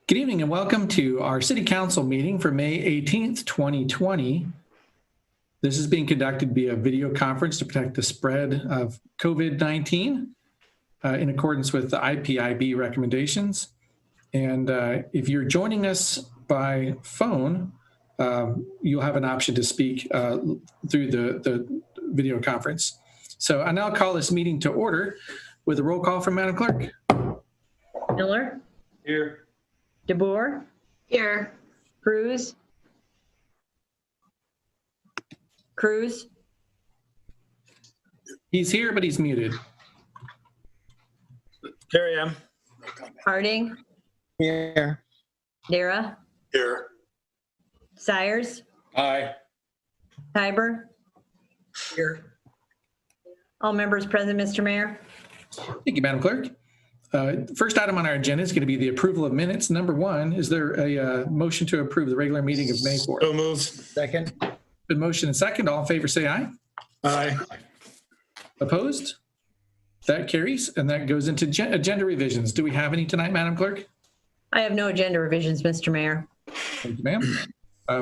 Good evening and welcome to our City Council meeting for May 18th, 2020. This is being conducted via video conference to protect the spread of COVID-19 in accordance with the IPIB recommendations. And if you're joining us by phone, you'll have an option to speak through the video conference. So I now call this meeting to order with a roll call from Madam Clerk. Miller. Here. DeBoer. Here. Cruz. He's here, but he's muted. Here I am. Harding. Here. Dara. Here. Sires. Aye. Tiber. Here. All members present, Mr. Mayor. Thank you, Madam Clerk. First item on our agenda is going to be the approval of minutes. Number one, is there a motion to approve the regular meeting of May 4th? So moved. Second. Been motion and second. All in favor, say aye. Aye. Opposed? That carries, and that goes into agenda revisions. Do we have any tonight, Madam Clerk? I have no agenda revisions, Mr. Mayor. Thank you, ma'am.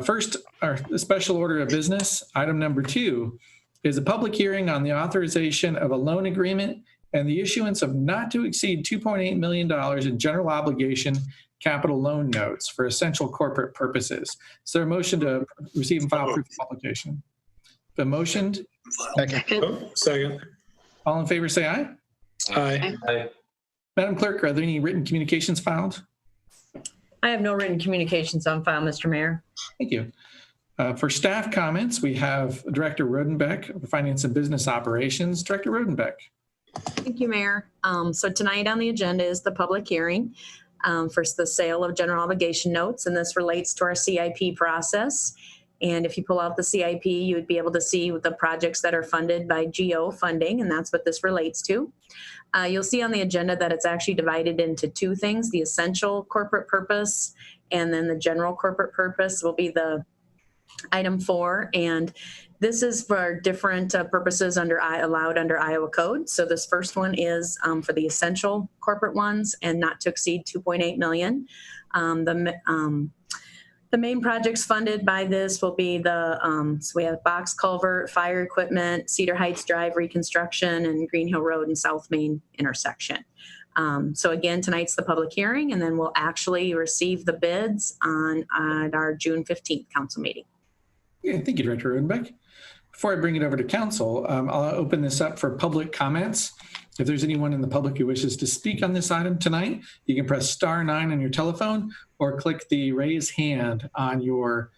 First, our special order of business. Item number 2 is a public hearing on the authorization of a loan agreement and the issuance of not to exceed $2.8 million in general obligation capital loan notes for essential corporate purposes. Is there a motion to receive and file proof of publication? Been motioned. Oh, second. All in favor, say aye. Aye. Aye. Madam Clerk, are there any written communications filed? I have no written communications on file, Mr. Mayor. Thank you. For staff comments, we have Director Rodenbeck of Finance and Business Operations. Director Rodenbeck. Thank you, Mayor. So tonight on the agenda is the public hearing for the sale of general obligation notes, and this relates to our CIP process. And if you pull out the CIP, you would be able to see the projects that are funded by GO funding, and that's what this relates to. You'll see on the agenda that it's actually divided into two things: the essential corporate purpose, and then the general corporate purpose will be the item 4. And this is for different purposes allowed under Iowa code. So this first one is for the essential corporate ones and not to exceed 2.8 million. The main projects funded by this will be so we have box culvert, fire equipment, Cedar Heights Drive reconstruction, and Green Hill Road and South Main intersection. So again, tonight's the public hearing, and then we'll actually receive the bids at our June 15th council meeting. Yeah, thank you, Director Rodenbeck. Before I bring it over to council, I'll open this up for public comments. If there's anyone in the public who wishes to speak on this item tonight, you can press *9 on your telephone or click the raise hand on your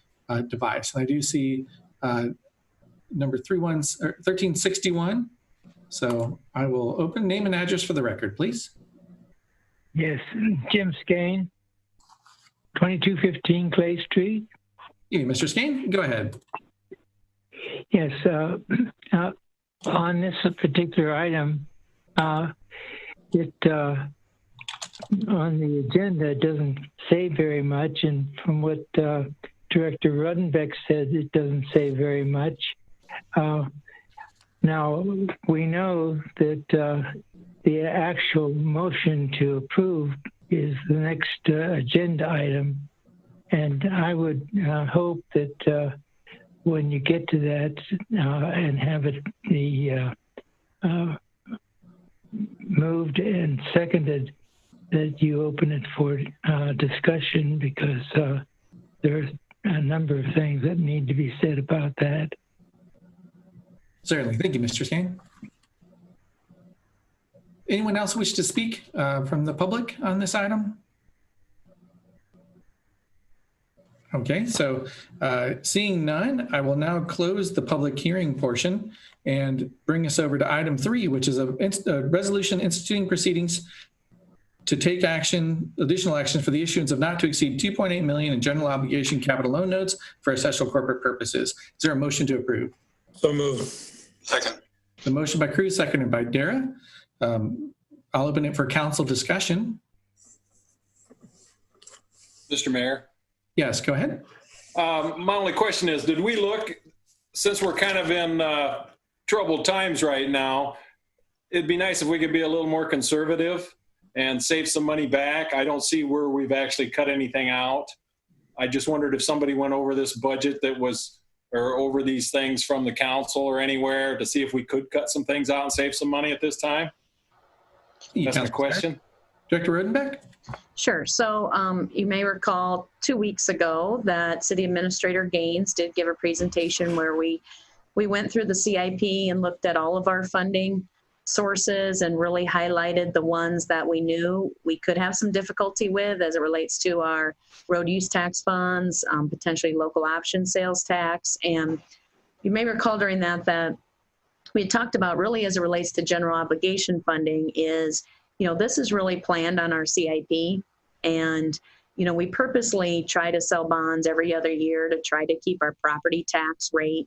device. And I do see number 1361. So I will open name and address for the record, please. Yes, Jim Skane, 2215 Clay Street. Yeah, Mr. Skane, go ahead. Yes, on this particular item, on the agenda, it doesn't say very much, and from what Director Rodenbeck said, it doesn't say very much. Now, we know that the actual motion to approve is the next agenda item, and I would hope that when you get to that and have it moved and seconded, that you open it for discussion, because there's a number of things that need to be said about that. Certainly. Thank you, Mr. Skane. Anyone else wish to speak from the public on this item? Okay, so seeing none, I will now close the public hearing portion and bring us over to item 3, which is a resolution instituting proceedings to take additional action for the issuance of not to exceed 2.8 million in general obligation capital loan notes for essential corporate purposes. Is there a motion to approve? So moved. Second. The motion by Cruz, seconded by Dara. I'll open it for council discussion. Mr. Mayor? Yes, go ahead. My only question is, did we look, since we're kind of in troubled times right now, it'd be nice if we could be a little more conservative and save some money back. I don't see where we've actually cut anything out. I just wondered if somebody went over this budget or over these things from the council or anywhere to see if we could cut some things out and save some money at this time. That's my question. Director Rodenbeck? Sure. So you may recall 2 weeks ago that City Administrator Gaines did give a presentation where we went through the CIP and looked at all of our funding sources and really highlighted the ones that we knew we could have some difficulty with as it relates to our road use tax funds, potentially local option sales tax. And you may recall during that we had talked about really as it relates to general obligation funding is, this is really planned on our CIP. And, we purposely try to sell bonds every other year to try to keep our property tax rate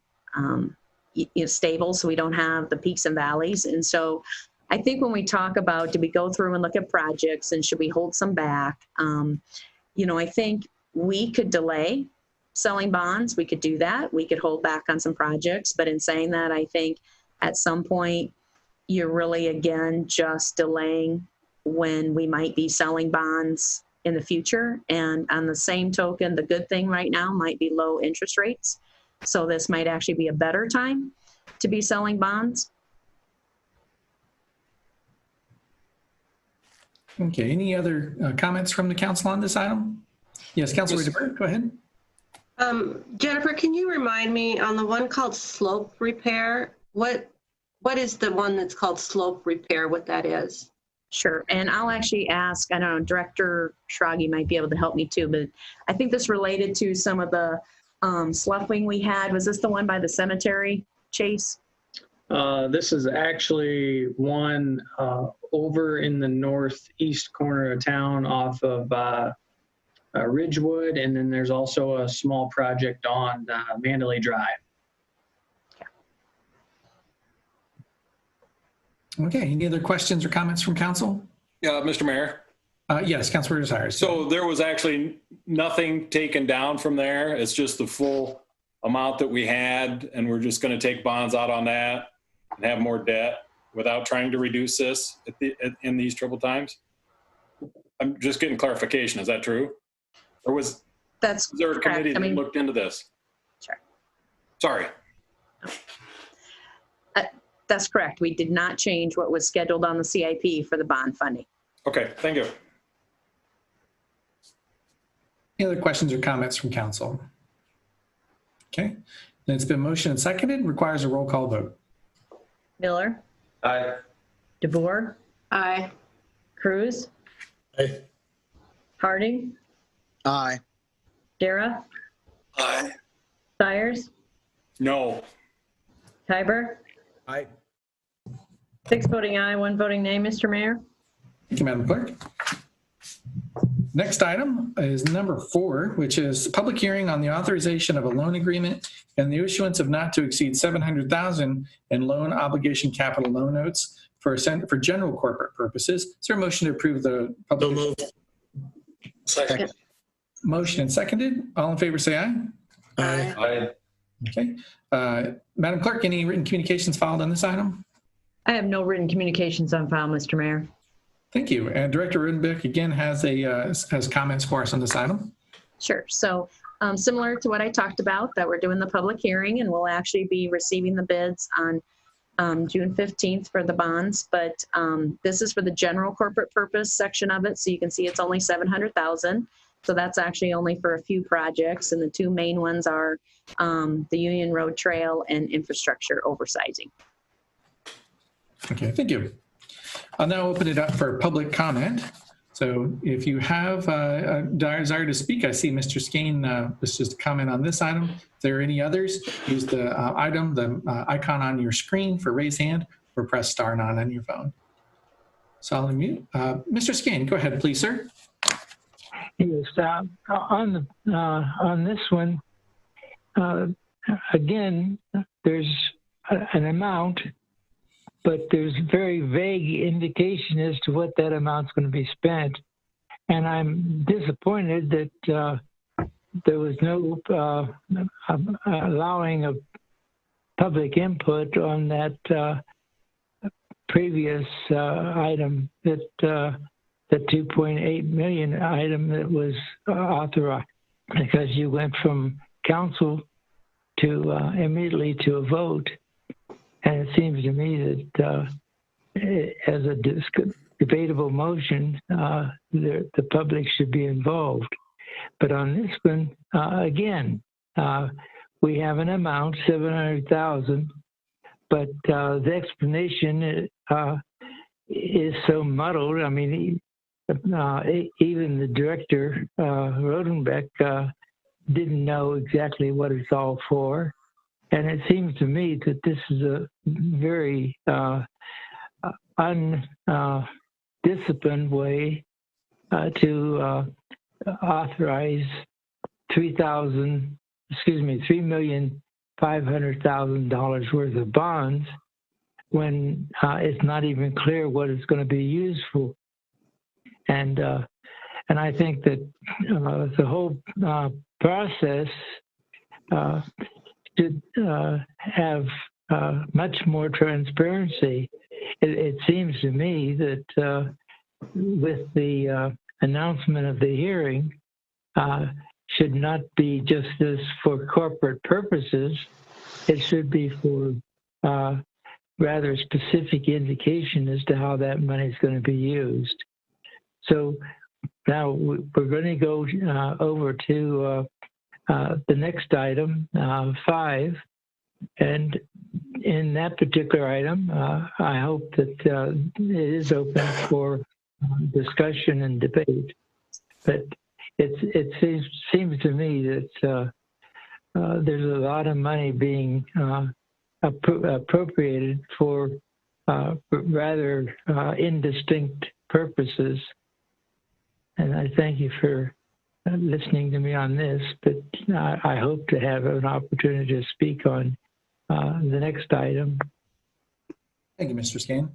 stable so we don't have the peaks and valleys. And so I think when we talk about, do we go through and look at projects and should we hold some back? I think we could delay selling bonds. We could do that. We could hold back on some projects. But in saying that, I think at some point, you're really, again, just delaying when we might be selling bonds in the future. And on the same token, the good thing right now might be low interest rates. So this might actually be a better time to be selling bonds. Okay, any other comments from the council on this item? Yes, Councilor DeBerg, go ahead. Jennifer, can you remind me on the one called slope repair, what is the one that's called slope repair, what that is? Sure, and I'll actually ask, I don't know, Director Schragi might be able to help me too, but I think this related to some of the sloughing we had. Was this the one by the cemetery, Chase? This is actually one over in the northeast corner of town off of Ridgewood, and then there's also a small project on Mandalay Drive. Okay, any other questions or comments from council? Yeah, Mr. Mayor. Yes, Councilor Desires. So there was actually nothing taken down from there. It's just the full amount that we had, and we're just going to take bonds out on that and have more debt without trying to reduce this in these troubled times. I'm just getting clarification. Is that true? Or was there a committee that looked into this? Sure. Sorry. That's correct. We did not change what was scheduled on the CIP for the bond funding. Okay, thank you. Any other questions or comments from council? Okay, then it's been motioned and seconded, requires a roll call vote. Miller, Aye. DeBoer, Aye. Cruz, Aye. Harding, Aye. Dara, Aye. Sires, No. Tiber. Aye. 6 voting aye, 1 voting nay, Mr. Mayor. Thank you, Madam Clerk. Next item is number 4, which is public hearing on the authorization of a loan agreement and the issuance of not to exceed $700,000 in loan obligation capital loan notes for general corporate purposes. Is there a motion to approve the public? So moved. Second. Motion and seconded. All in favor, say aye. Aye. Aye. Okay. Madam Clerk, any written communications filed on this item? I have no written communications on file, Mr. Mayor. Thank you. And Director Rudenbeck again has comments for us on this item. Sure. So similar to what I talked about, that we're doing the public hearing and we'll actually be receiving the bids on June 15th for the bonds. But this is for the general corporate purpose section of it. So you can see it's only $700,000. So that's actually only for a few projects. And the two main ones are the Union Road Trail and infrastructure oversizing. Okay, thank you. I'll now open it up for public comment. So if you have a desire to speak, I see Mr. Skane, let's just comment on this item. If there are any others, use the icon on your screen for raise hand or press *9 on your phone. So I'll unmute. Mr. Skane, go ahead, please, sir. Yes, on this one, again, there's an amount, but there's very vague indication as to what that amount's going to be spent. And I'm disappointed that there was no allowing of public input on that previous item that the 2.8 million item that was authorized, because you went from council to immediately to a vote. And it seems to me that as a debatable motion, the public should be involved. But on this one, again, we have an amount, 700,000, but the explanation is so muddled. I mean, even the director, Rodenbeck, didn't know exactly what it's all for. And it seems to me that this is a very undisciplined way to authorize $3,500,000 worth of bonds when it's not even clear what it's going to be used for. And I think that the whole process should have much more transparency. It seems to me that with the announcement of the hearing, should not be just this for corporate purposes. It should be for rather specific indication as to how that money is going to be used. So now we're going to go over to the next item, 5. And in that particular item, I hope that it is open for discussion and debate. But it seems to me that there's a lot of money being appropriated for rather indistinct purposes. And I thank you for listening to me on this, but I hope to have an opportunity to speak on the next item. Thank you, Mr. Skane.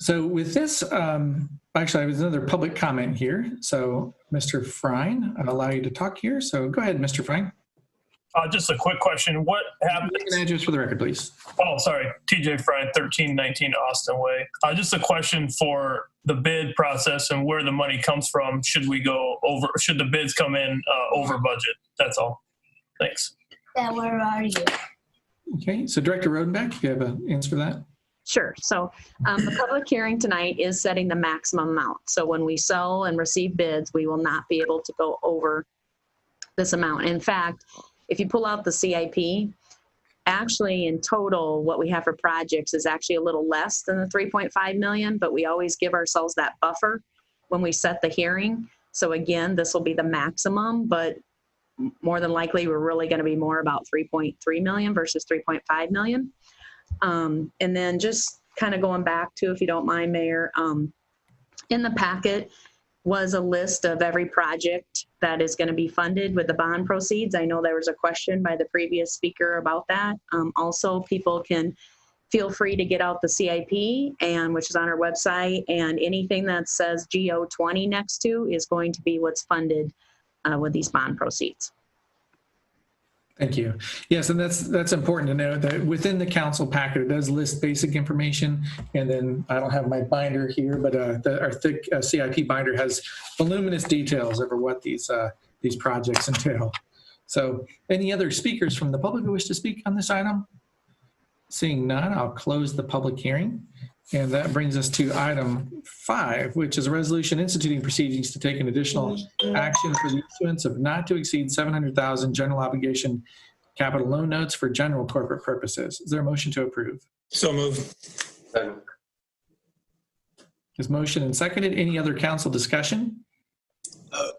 So with this, actually, I have another public comment here. So Mr. Frine, I'll allow you to talk here. So go ahead, Mr. Frine. Just a quick question. What happens? Name and address for the record, please. Oh, sorry. TJ Frine, 1319 Austin Way. Just a question for the bid process and where the money comes from. Should we go over, should the bids come in over budget? That's all. Thanks. Where are you? Okay, so Director Rodenbeck, you have an answer for that? Sure. So the public hearing tonight is setting the maximum amount. So when we sell and receive bids, we will not be able to go over this amount. In fact, if you pull out the CIP, actually in total, what we have for projects is actually a little less than the 3.5 million, but we always give ourselves that buffer when we set the hearing. So again, this will be the maximum, but more than likely, we're really going to be more about 3.3 million versus 3.5 million. And then just kind of going back to, if you don't mind, Mayor, in the packet was a list of every project that is going to be funded with the bond proceeds. I know there was a question by the previous speaker about that. Also, people can feel free to get out the CIP, and which is on our website, and anything that says GO20 next to is going to be what's funded with these bond proceeds. Thank you. Yes, and that's important to know that within the council packet, it does list basic information. And then I don't have my binder here, but our thick CIP binder has voluminous details over what these projects entail. So any other speakers from the public who wish to speak on this item? Seeing none, I'll close the public hearing. And that brings us to item 5, which is a resolution instituting proceedings to take an additional action for the issuance of not to exceed 700,000 general obligation capital loan notes for general corporate purposes. Is there a motion to approve? So move. Is motion and seconded. Any other council discussion?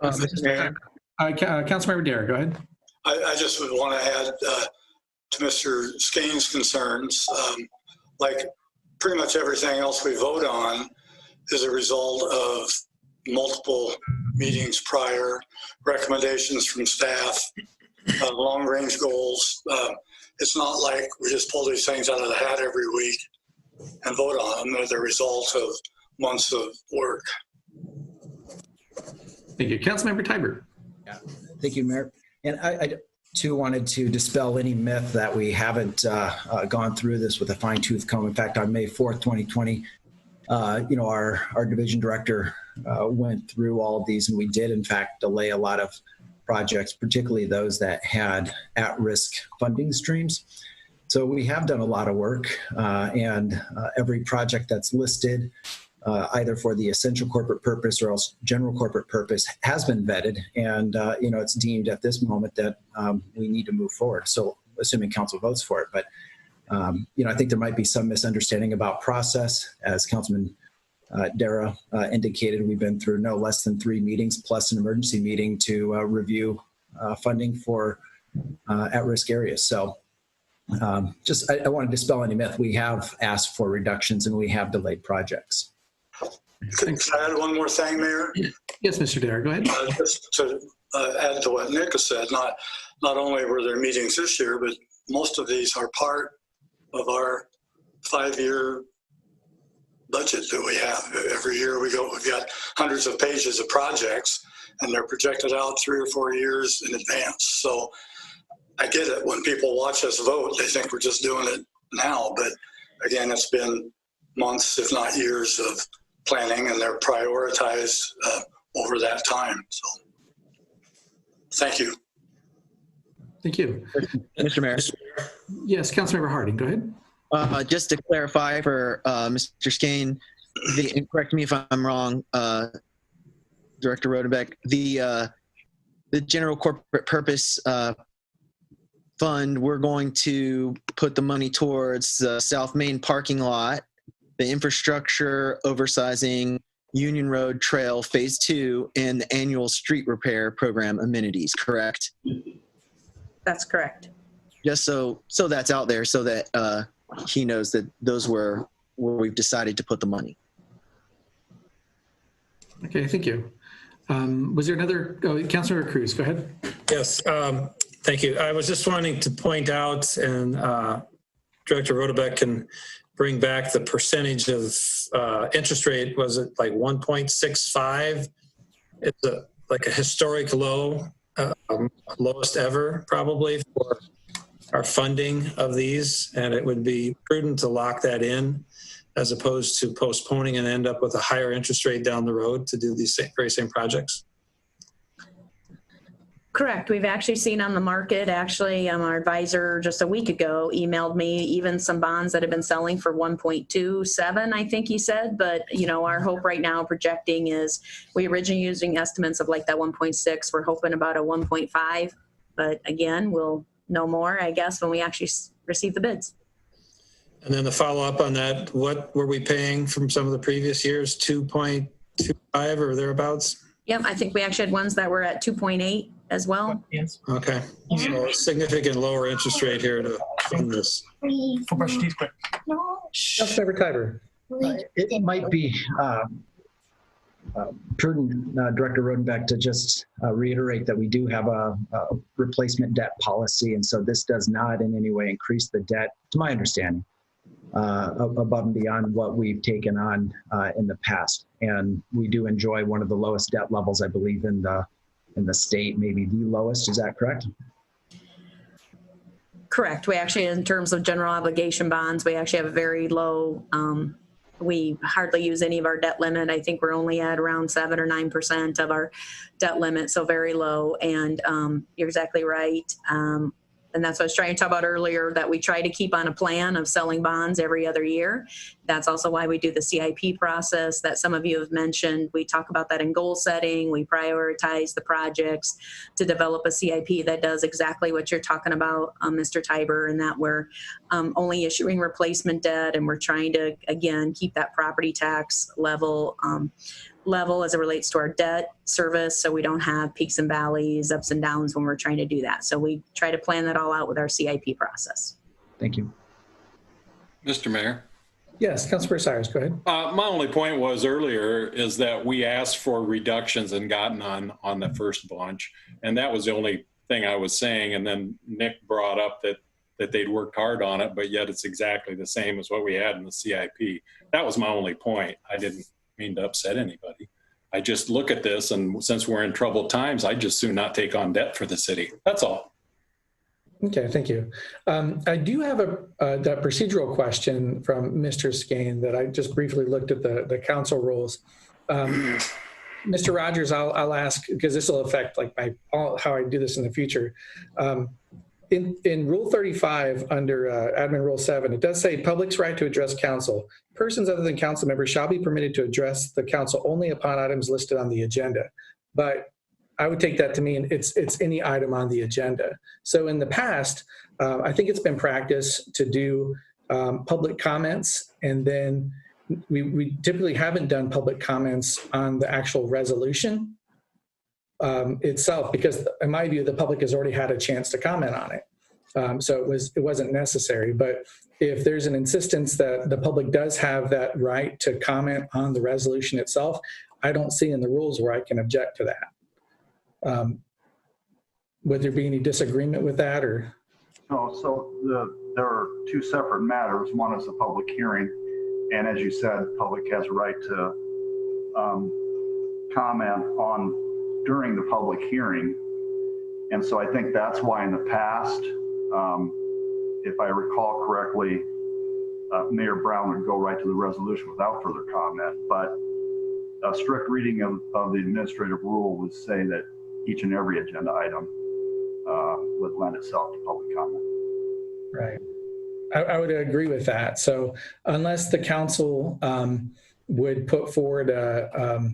Mr. Mayor. Councilmember Dare, go ahead. I just would want to add to Mr. Skane's concerns, like pretty much everything else we vote on is a result of multiple meetings prior, recommendations from staff, long-range goals. It's not like we just pull these things out of the hat every week and vote on them. They're the result of months of work. Thank you. Councilmember Tiber. Yeah. Thank you, Mayor. And I too wanted to dispel any myth that we haven't gone through this with a fine-tooth comb. In fact, on May 4th, 2020, our division director went through all of these, and we did, in fact, delay a lot of projects, particularly those that had at-risk funding streams. So we have done a lot of work, and every project that's listed, either for the essential corporate purpose or else general corporate purpose, has been vetted, and it's deemed at this moment that we need to move forward. So, assuming council votes for it, but I think there might be some misunderstanding about process. As Councilman Dara indicated, we've been through no less than 3 meetings plus an emergency meeting to review funding for at-risk areas. So I want to dispel any myth. We have asked for reductions and we have delayed projects. Can I add one more thing, Mayor? Yes, Mr. Dara, go ahead. Just to add to what Nick has said, not only were there meetings this year, but most of these are part of our 5-year budget that we have. Every year we've got hundreds of pages of projects, and they're projected out 3 or 4 years in advance. So I get it. When people watch us vote, they think we're just doing it now. But again, it's been months, if not years, of planning, and they're prioritized over that time. So thank you. Thank you. Mr. Mayor. Yes, Councilmember Harding, go ahead. Just to clarify for Mr. Skane, and correct me if I'm wrong, Director Rodenbeck, the general corporate purpose fund, we're going to put the money towards the South Main parking lot, the infrastructure oversizing Union Road Trail Phase 2, and the annual street repair program amenities, correct? That's correct. Just so that's out there, so that he knows that those were where we've decided to put the money. Okay, thank you. Was there another, Councilmember Cruz, go ahead. Yes, thank you. I was just wanting to point out, and Director Rodenbeck can bring back the percentage of interest rate. Was it like 1.65? It's like a historic low, lowest ever probably for our funding of these, and it would be prudent to lock that in as opposed to postponing and end up with a higher interest rate down the road to do these very same projects. Correct. We've actually seen on the market, our advisor just a week ago emailed me even some bonds that have been selling for 1.27, I think he said. But, our hope right now projecting is we originally using estimates of like that 1.6. We're hoping about a 1.5. But again, we'll know more, I guess, when we actually receive the bids. And then the follow up on that, what were we paying from some of the previous years? 2.25 or thereabouts? Yep. I think we actually had ones that were at 2.8 as well. Yes. Okay. So a significant lower interest rate here to fund this. Brush your teeth quick. Councilmember Tiber. It might be prudent, Director Rodenbeck, to just reiterate that we do have a replacement debt policy, and so this does not in any way increase the debt, to my understanding, above and beyond what we've taken on in the past. And we do enjoy one of the lowest debt levels, I believe, in the state, maybe the lowest. Is that correct? Correct. We actually, in terms of general obligation bonds, we actually have a very low, we hardly use any of our debt limit. I think we're only at around 7 or 9% of our debt limit, so very low. And you're exactly right. And that's what I was trying to talk about earlier, that we try to keep on a plan of selling bonds every other year. That's also why we do the CIP process that some of you have mentioned. We talk about that in goal setting. We prioritize the projects to develop a CIP that does exactly what you're talking about, Mr. Tiber, and that we're only issuing replacement debt, and we're trying to, again, keep that property tax level as it relates to our debt service, so we don't have peaks and valleys, ups and downs when we're trying to do that. So we try to plan that all out with our CIP process. Thank you. Mr. Mayor. Yes, Councilmember Cyrus, go ahead. My only point was earlier is that we asked for reductions and gotten on the first bunch, and that was the only thing I was saying. And then Nick brought up that they'd worked hard on it, but yet it's exactly the same as what we had in the CIP. That was my only point. I didn't mean to upset anybody. I just look at this, and since we're in troubled times, I just soon not take on debt for the city. That's all. Okay, thank you. I do have that procedural question from Mr. Skane that I just briefly looked at the council rules. Mr. Rogers, I'll ask, because this will affect like how I do this in the future. In Rule 35 under Admin Rule 7, it does say public's right to address council. Persons other than council members shall be permitted to address the council only upon items listed on the agenda. But I would take that to mean it's any item on the agenda. So in the past, I think it's been practice to do public comments, and then we typically haven't done public comments on the actual resolution itself, because in my view, the public has already had a chance to comment on it. So it wasn't necessary. But if there's an insistence that the public does have that right to comment on the resolution itself, I don't see in the rules where I can object to that. Would there be any disagreement with that, or? No, so there are two separate matters. One is the public hearing, and as you said, public has a right to comment on during the public hearing. And so I think that's why in the past, if I recall correctly, Mayor Brown would go right to the resolution without further comment. But a strict reading of the administrative rule would say that each and every agenda item would lend itself to public comment. Right. I would agree with that. So unless the council would put forward a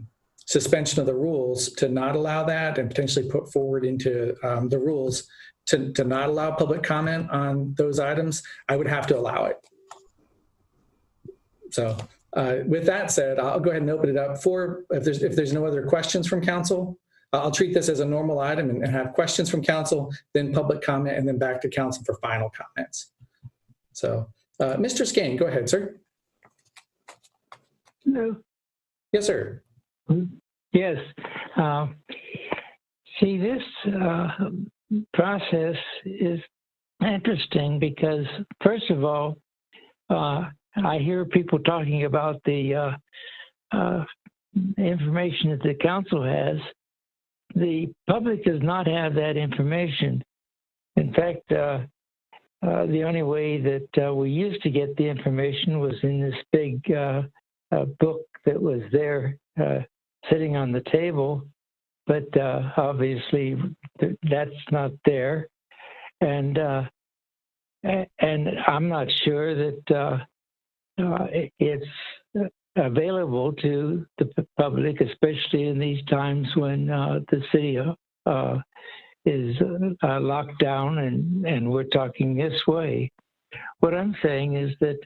suspension of the rules to not allow that, and potentially put forward into the rules to not allow public comment on those items, I would have to allow it. So with that said, I'll go ahead and open it up for, if there's no other questions from council, I'll treat this as a normal item and have questions from council, then public comment, and then back to council for final comments. So Mr. Skane, go ahead, sir. Hello. Yes, sir. Yes. See, this process is interesting because, first of all, I hear people talking about the information that the council has. The public does not have that information. In fact, the only way that we used to get the information was in this big book that was there sitting on the table, but obviously that's not there. And I'm not sure that it's available to the public, especially in these times when the city is locked down and we're talking this way. What I'm saying is that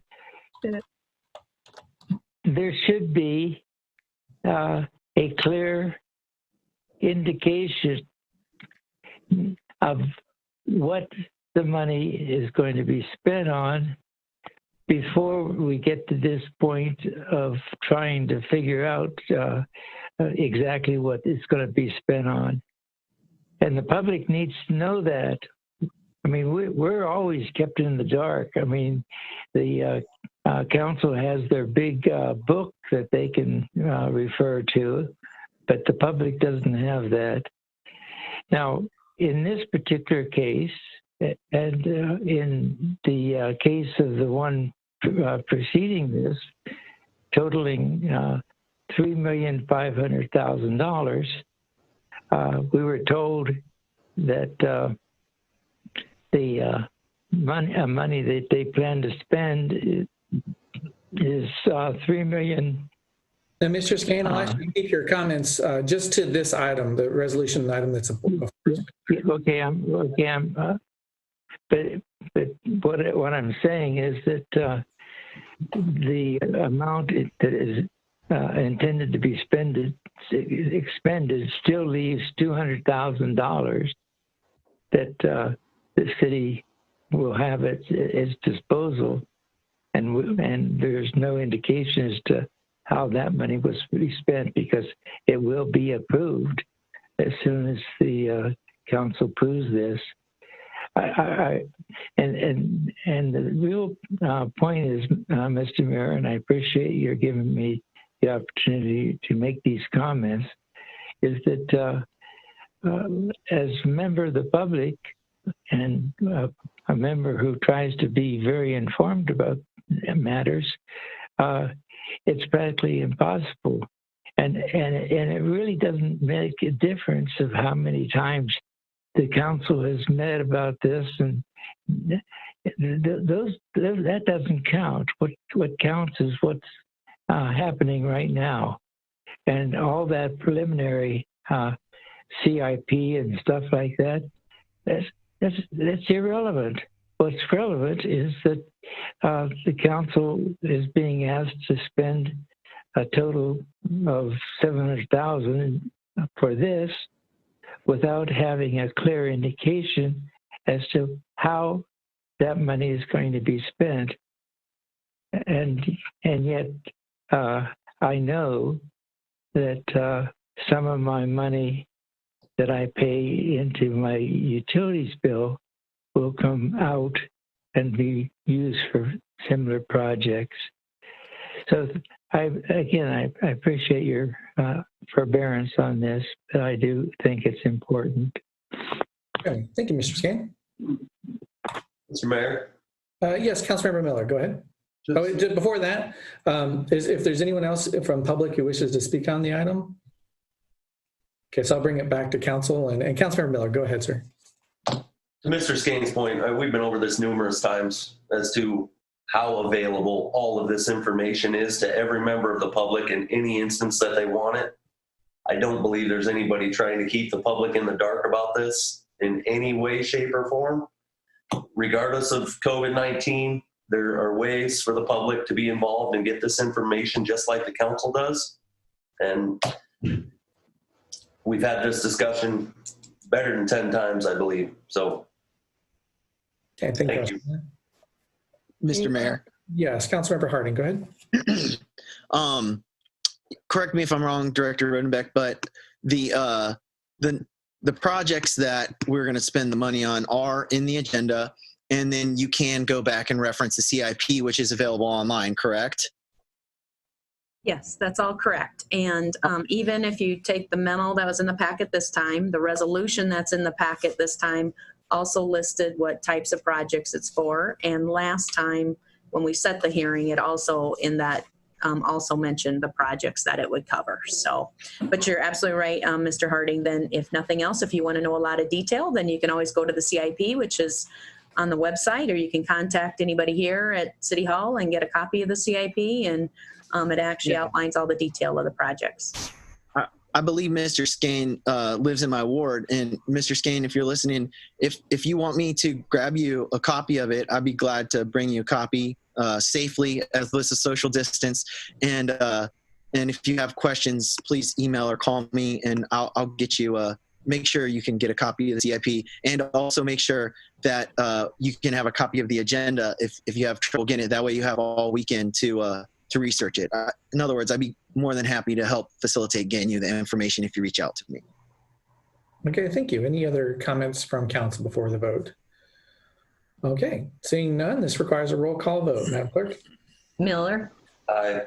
there should be a clear indication of what the money is going to be spent on before we get to this point of trying to figure out exactly what it's going to be spent on. And the public needs to know that. I mean, we're always kept in the dark. I mean, the council has their big book that they can refer to, but the public doesn't have that. Now, in this particular case, and in the case of the one preceding this, totaling $3,500,000, we were told that the money that they plan to spend is $3 million. Now, Mr. Skane, I'll ask you to keep your comments just to this item, the resolution item that's but what I'm saying is that the amount that is intended to be expended still leaves $200,000 that the city will have at its disposal, and there's no indication as to how that money was to be spent, because it will be approved as soon as the council approves this. And the real point is, Mr. Mayor, and I appreciate your giving me the opportunity to make these comments, is that as a member of the public, and a member who tries to be very informed about matters, it's practically impossible. And it really doesn't make a difference of how many times the council has met about this, and that doesn't count. What counts is what's happening right now, and all that preliminary CIP and stuff like that. That's irrelevant. What's relevant is that the council is being asked to spend a total of $700,000 for this, without having a clear indication as to how that money is going to be spent. And yet I know that some of my money that I pay into my utilities bill will come out and be used for similar projects. So I appreciate your forbearance on this, but I do think it's important. Okay. Thank you, Mr. Skane. Mr. Mayor? Yes, Councilmember Miller, go ahead. Before that, if there's anyone else from public who wishes to speak on the item? Okay, so I'll bring it back to council, and Councilmember Miller, go ahead, sir. To Mr. Skane's point, we've been over this numerous times as to how available all of this information is to every member of the public in any instance that they want it. I don't believe there's anybody trying to keep the public in the dark about this in any way, shape, or form. Regardless of COVID-19, there are ways for the public to be involved and get this information just like the council does. And we've had this discussion better than 10 times, I believe. So okay, thank you. Mr. Mayor. Yes, Councilmember Harding, go ahead. Correct me if I'm wrong, Director Rodenbeck, but the projects that we're going to spend the money on are in the agenda, and then you can go back and reference the CIP, which is available online, correct? Yes, that's all correct. And even if you take the memo that was in the packet this time, the resolution that's in the packet this time also listed what types of projects it's for. And last time when we set the hearing, it also in that also mentioned the projects that it would cover. So, but you're absolutely right, Mr. Harding. Then if nothing else, if you want to know a lot of detail, then you can always go to the CIP, which is on the website, or you can contact anybody here at City Hall and get a copy of the CIP. And it actually outlines all the detail of the projects. I believe Mr. Skane lives in my ward, and Mr. Skane, if you're listening, if you want me to grab you a copy of it, I'd be glad to bring you a copy safely as this is social distance. And if you have questions, please email or call me, and I'll get you make sure you can get a copy of the CIP, and also make sure that you can have a copy of the agenda if you have trouble getting it. That way you have all weekend to research it. In other words, I'd be more than happy to help facilitate getting you the information if you reach out to me. Okay, thank you. Any other comments from council before the vote? Okay, seeing none, this requires a roll call vote. Madam Clerk? Miller, Aye.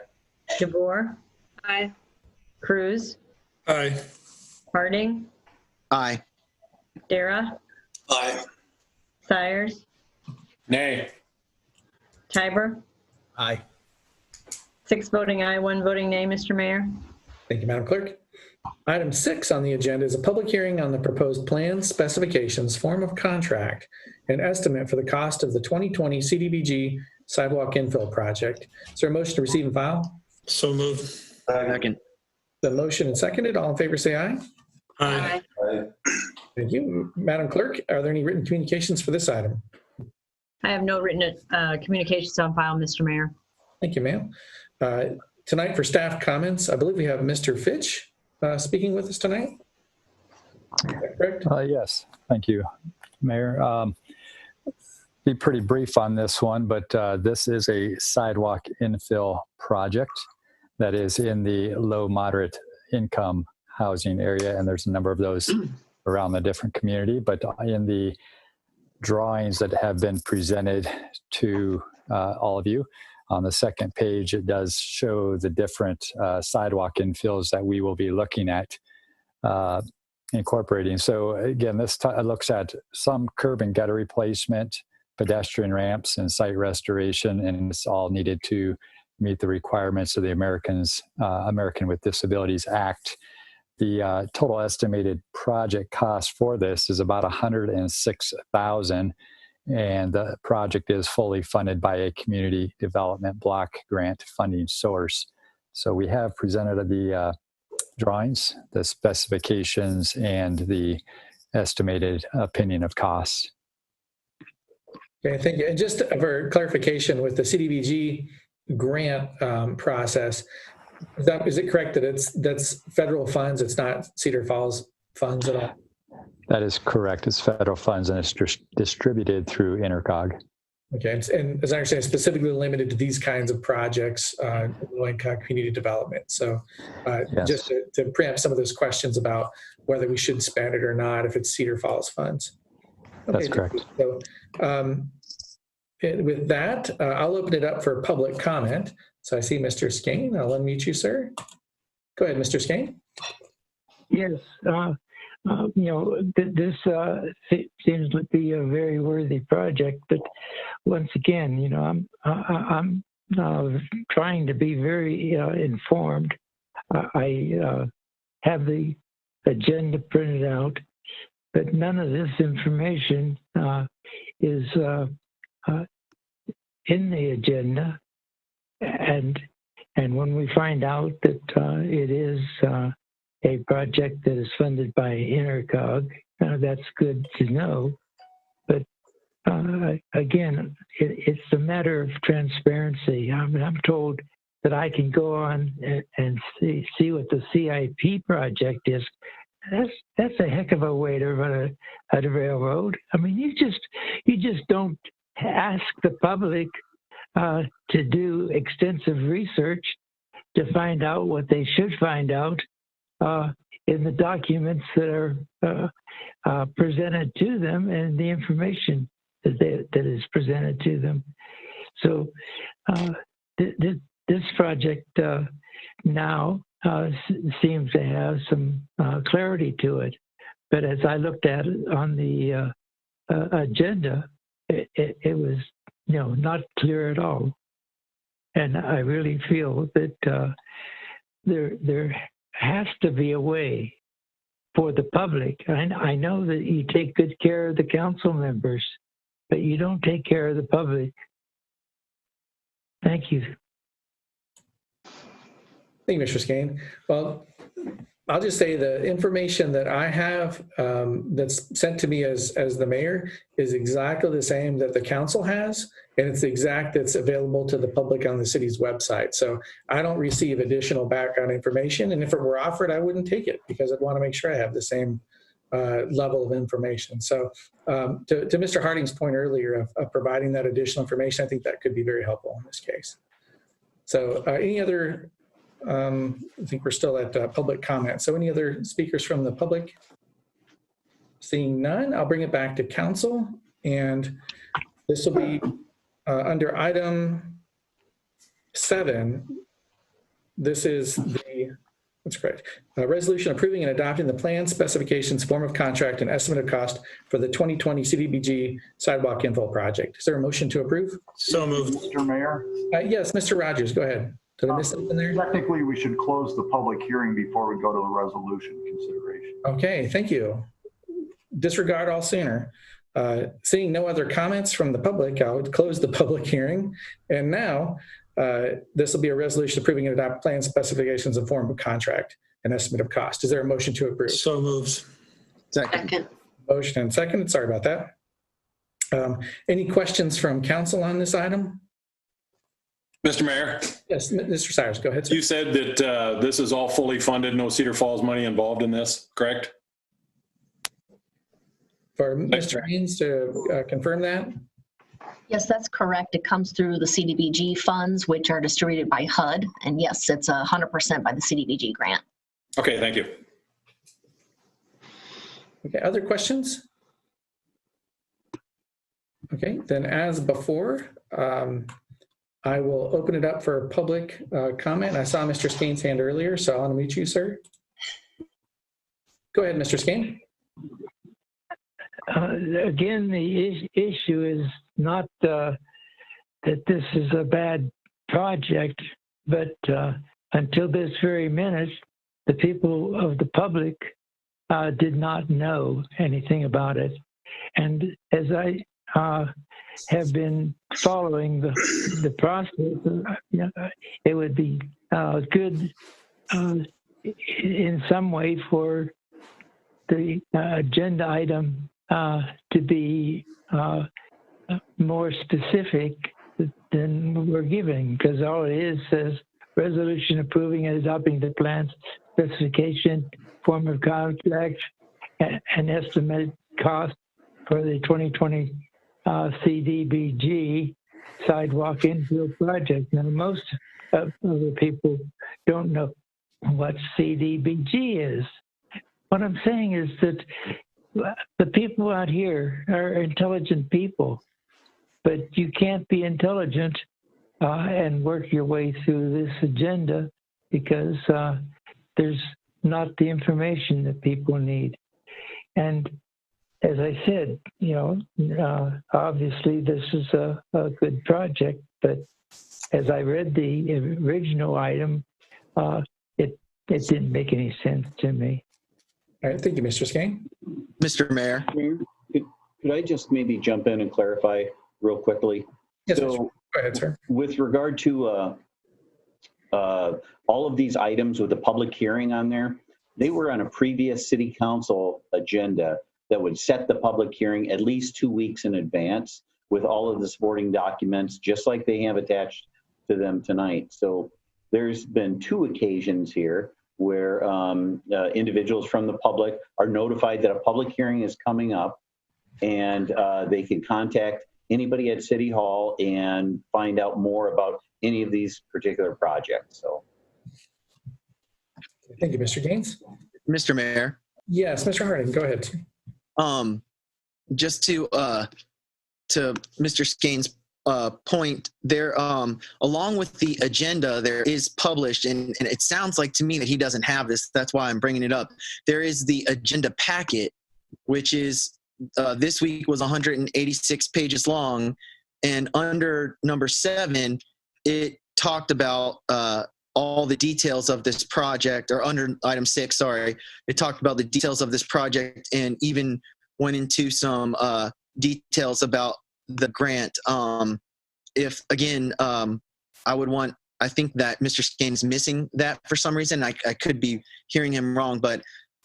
DeVore, Aye. Cruz, Aye. Harding, Aye. Dara, Aye. Sires, Nay. Tiber. Aye. 6 voting aye, 1 voting nay, Mr. Mayor. Thank you, Madam Clerk. Item 6 on the agenda is a public hearing on the proposed plans, specifications, form of contract, and estimate for the cost of the 2020 CDBG sidewalk infill project. Is there a motion to receive and file? So moved. Second. The motion and seconded. All in favor, say aye. Aye. Aye. Thank you. Madam Clerk, are there any written communications for this item? I have no written communications on file, Mr. Mayor. Thank you, ma'am. Tonight for staff comments, I believe we have Mr. Fitch speaking with us tonight. Is that correct? Yes, thank you, Mayor. Be pretty brief on this one, but this is a sidewalk infill project that is in the low moderate income housing area, and there's a number of those around the different community. But in the drawings that have been presented to all of you, on the second page, it does show the different sidewalk infills that we will be looking at. incorporating. So again, this looks at some curb and gutter replacement, pedestrian ramps, and site restoration, and it's all needed to meet the requirements of the American with Disabilities Act. The total estimated project cost for this is about $106,000, and the project is fully funded by a community development block grant funding source. So we have presented the drawings, the specifications, and the estimated opinion of costs. Okay, thank you. And just for clarification, with the CDBG grant process, is it correct that that's federal funds? It's not Cedar Falls funds at all? That is correct. It's federal funds, and it's distributed through Intercog. Okay, and as I understand, specifically limited to these kinds of projects, low-income community development. So Yes. just to preempt some of those questions about whether we should spend it or not, if it's Cedar Falls funds. Okay, That's correct. So with that, I'll open it up for public comment. So I see Mr. Skane. I'll unmute you, sir. Go ahead, Mr. Skane. Yes. This seems to be a very worthy project, but once again, I'm trying to be very informed. I have the agenda printed out, but none of this information is in the agenda, and when we find out that it is a project that is funded by Intercog, that's good to know. But again, it's a matter of transparency. I'm told that I can go on and see what the CIP project is. That's a heck of a way to run a railroad. I mean, you just don't ask the public to do extensive research to find out what they should find out in the documents that are presented to them and the information that is presented to them. So this project now seems to have some clarity to it. But as I looked at it on the agenda, it was not clear at all. And I really feel that there has to be a way for the public. I know that you take good care of the council members, but you don't take care of the public. Thank you. Thank you, Mr. Skane. Well, I'll just say the information that I have that's sent to me as the mayor is exactly the same that the council has, and it's the exact that's available to the public on the city's website. So I don't receive additional background information, and if it were offered, I wouldn't take it because I'd want to make sure I have the same level of information. So to Mr. Harding's point earlier of providing that additional information, I think that could be very helpful in this case. So any other I think we're still at public comment. So any other speakers from the public? Seeing none, I'll bring it back to council. And this will be under item 7. This is that's correct. Resolution approving and adopting the plan, specifications, form of contract, and estimate of cost for the 2020 CDBG sidewalk infill project. Is there a motion to approve? So moved. Mr. Mayor? Yes, Mr. Rogers, go ahead. Did I miss something there? Technically, we should close the public hearing before we go to the resolution consideration. Okay, thank you. Disregard all sooner. Seeing no other comments from the public, I would close the public hearing. And now, this will be a resolution approving and adopt plan specifications and form of contract and estimate of cost. Is there a motion to approve? So moved. Second. Motion and second. Sorry about that. Any questions from council on this item? Mr. Mayor? Yes, Mr. Cyrus, go ahead, sir. You said that this is all fully funded, no Cedar Falls money involved in this, correct? For Mr. Haynes to confirm that? Yes, that's correct. It comes through the CDBG funds, which are distributed by HUD. And yes, it's 100% by the CDBG grant. Okay, thank you. Okay, other questions? Okay, then as before, I will open it up for public comment. I saw Mr. Skane's hand earlier, so I'll unmute you, sir. Go ahead, Mr. Skane. Again, the issue is not that this is a bad project, but until this very minute, the people of the public did not know anything about it. And as I have been following the process, it would be good in some way for the agenda item to be more specific than we're giving, because all it is says resolution approving and adopting the plan's specification, form of contract, and estimated cost for the 2020 CDBG sidewalk infield project. Now, most of the people don't know what CDBG is. What I'm saying is that the people out here are intelligent people, but you can't be intelligent and work your way through this agenda because there's not the information that people need. And as I said, obviously this is a good project, but as I read the original item, it didn't make any sense to me. All right, thank you, Mr. Skane. Mr. Mayor. Could I just maybe jump in and clarify real quickly? Yes, so, go ahead, sir. With regard to all of these items with the public hearing on there, they were on a previous city council agenda that would set the public hearing at least 2 weeks in advance with all of the supporting documents, just like they have attached to them tonight. So there's been 2 occasions here where individuals from the public are notified that a public hearing is coming up, and they can contact anybody at City Hall and find out more about any of these particular projects. So, thank you, Mr. Gaines. Mr. Mayor. Yes, Mr. Harding, go ahead. Just to Mr. Skane's point, there, along with the agenda, there is published, and it sounds like to me that he doesn't have this. That's why I'm bringing it up. There is the agenda packet, which is this week was 186 pages long, and under number 7, it talked about all the details of this project, or under item 6, sorry, it talked about the details of this project and even went into some details about the grant. If again, I think that Mr. Skane's missing that for some reason. I could be hearing him wrong, but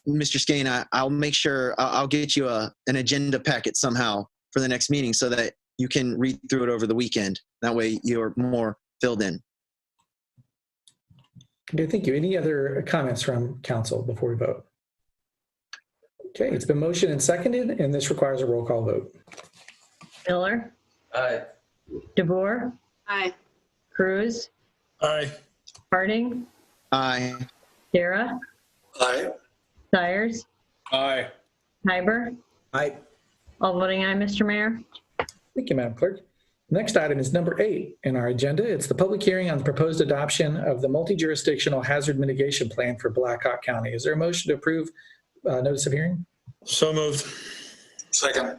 Mr. Skane, I'll make sure I'll get you an agenda packet somehow for the next meeting so that you can read through it over the weekend. That way you're more filled in. Okay, thank you. Any other comments from council before we vote? Okay, it's been motioned and seconded, and this requires a roll call vote. Miller. Aye. DeBoer. Aye. Cruz. Aye. Harding. Aye. Dara. Aye. Sires. Aye. Hyber. Aye. All voting aye, Mr. Mayor. Thank you, Madam Clerk. Next item is number 8 in our agenda. It's the public hearing on the proposed adoption of the multi-jurisdictional hazard mitigation plan for Blackhawk County. Is there a motion to approve notice of hearing? So moved. Second.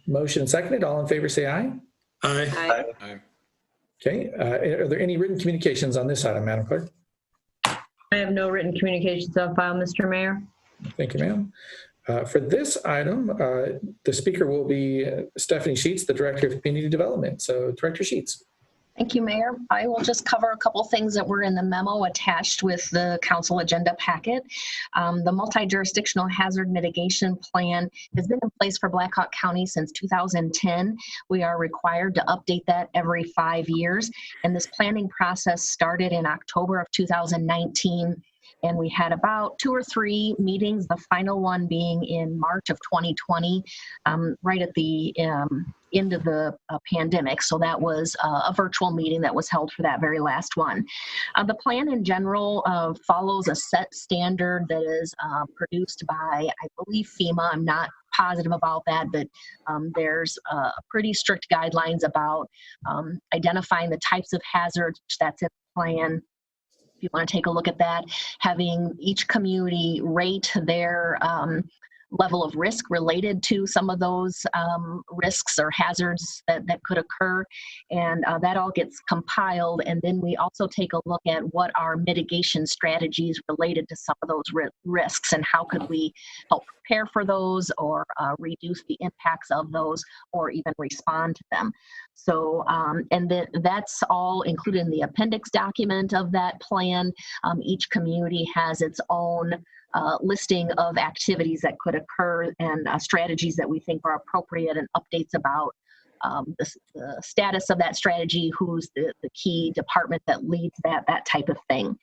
Motion and seconded. All in favor say aye. Aye. Aye. Okay. Are there any written communications on this item, Madam Clerk? I have no written communications on file, Mr. Mayor. Thank you, ma'am. For this item, the speaker will be Stephanie Sheets, the Director of Community Development. So, Director Sheets. Thank you, Mayor. I will just cover a couple things that were in the memo attached with the council agenda packet. The multi-jurisdictional hazard mitigation plan has been in place for Blackhawk County since 2010. We are required to update that every 5 years. And this planning process started in October of 2019. And we had about 2 or 3 meetings, the final one being in March of 2020, right at the end of the pandemic. So that was a virtual meeting that was held for that very last one. The plan in general follows a set standard that is produced by, I believe, FEMA. I'm not positive about that, but there's pretty strict guidelines about identifying the types of hazards that's in the plan, if you want to take a look at that, having each community rate their level of risk related to some of those risks or hazards that could occur. And that all gets compiled. And then we also take a look at what are mitigation strategies related to some of those risks and how could we help prepare for those or reduce the impacts of those or even respond to them. So, and that's all included in the appendix document of that plan. Each community has its own listing of activities that could occur and strategies that we think are appropriate and updates about the status of that strategy, who's the key department that leads that type of thing.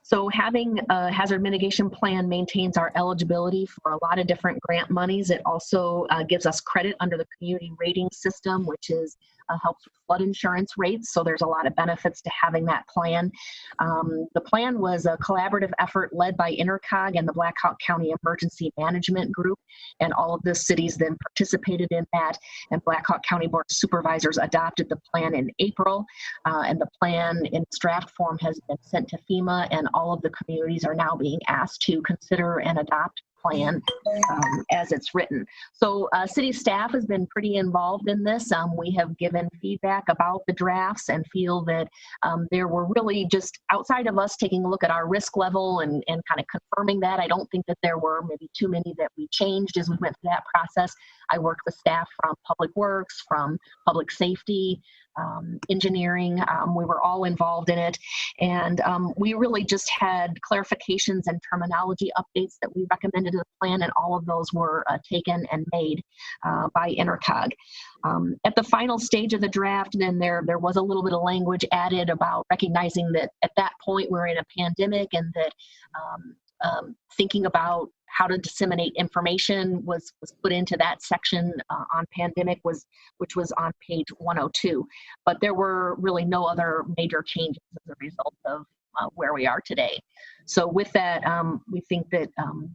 So having a hazard mitigation plan maintains our eligibility for a lot of different grant monies. It also gives us credit under the community rating system, which is helps with flood insurance rates. So there's a lot of benefits to having that plan. The plan was a collaborative effort led by INTRCOG and the Black Hawk County Emergency Management Group. And all of the cities then participated in that. And Black Hawk County Board of Supervisors adopted the plan in April. And the plan in its draft form has been sent to FEMA, and all of the communities are now being asked to consider and adopt plan as it's written. So city staff has been pretty involved in this. We have given feedback about the drafts and feel that there were really just outside of us taking a look at our risk level and kind of confirming that. I don't think that there were maybe too many that we changed as we went through that process. I worked with staff from Public Works, from Public Safety, engineering. We were all involved in it. And we really just had clarifications and terminology updates that we recommended to the plan, and all of those were taken and made by INTRCOG. At the final stage of the draft, then there was a little bit of language added about recognizing that at that point we're in a pandemic, and that thinking about how to disseminate information was put into that section on pandemic, which was on page 102. But there were really no other major changes as a result of where we are today. So with that, we think that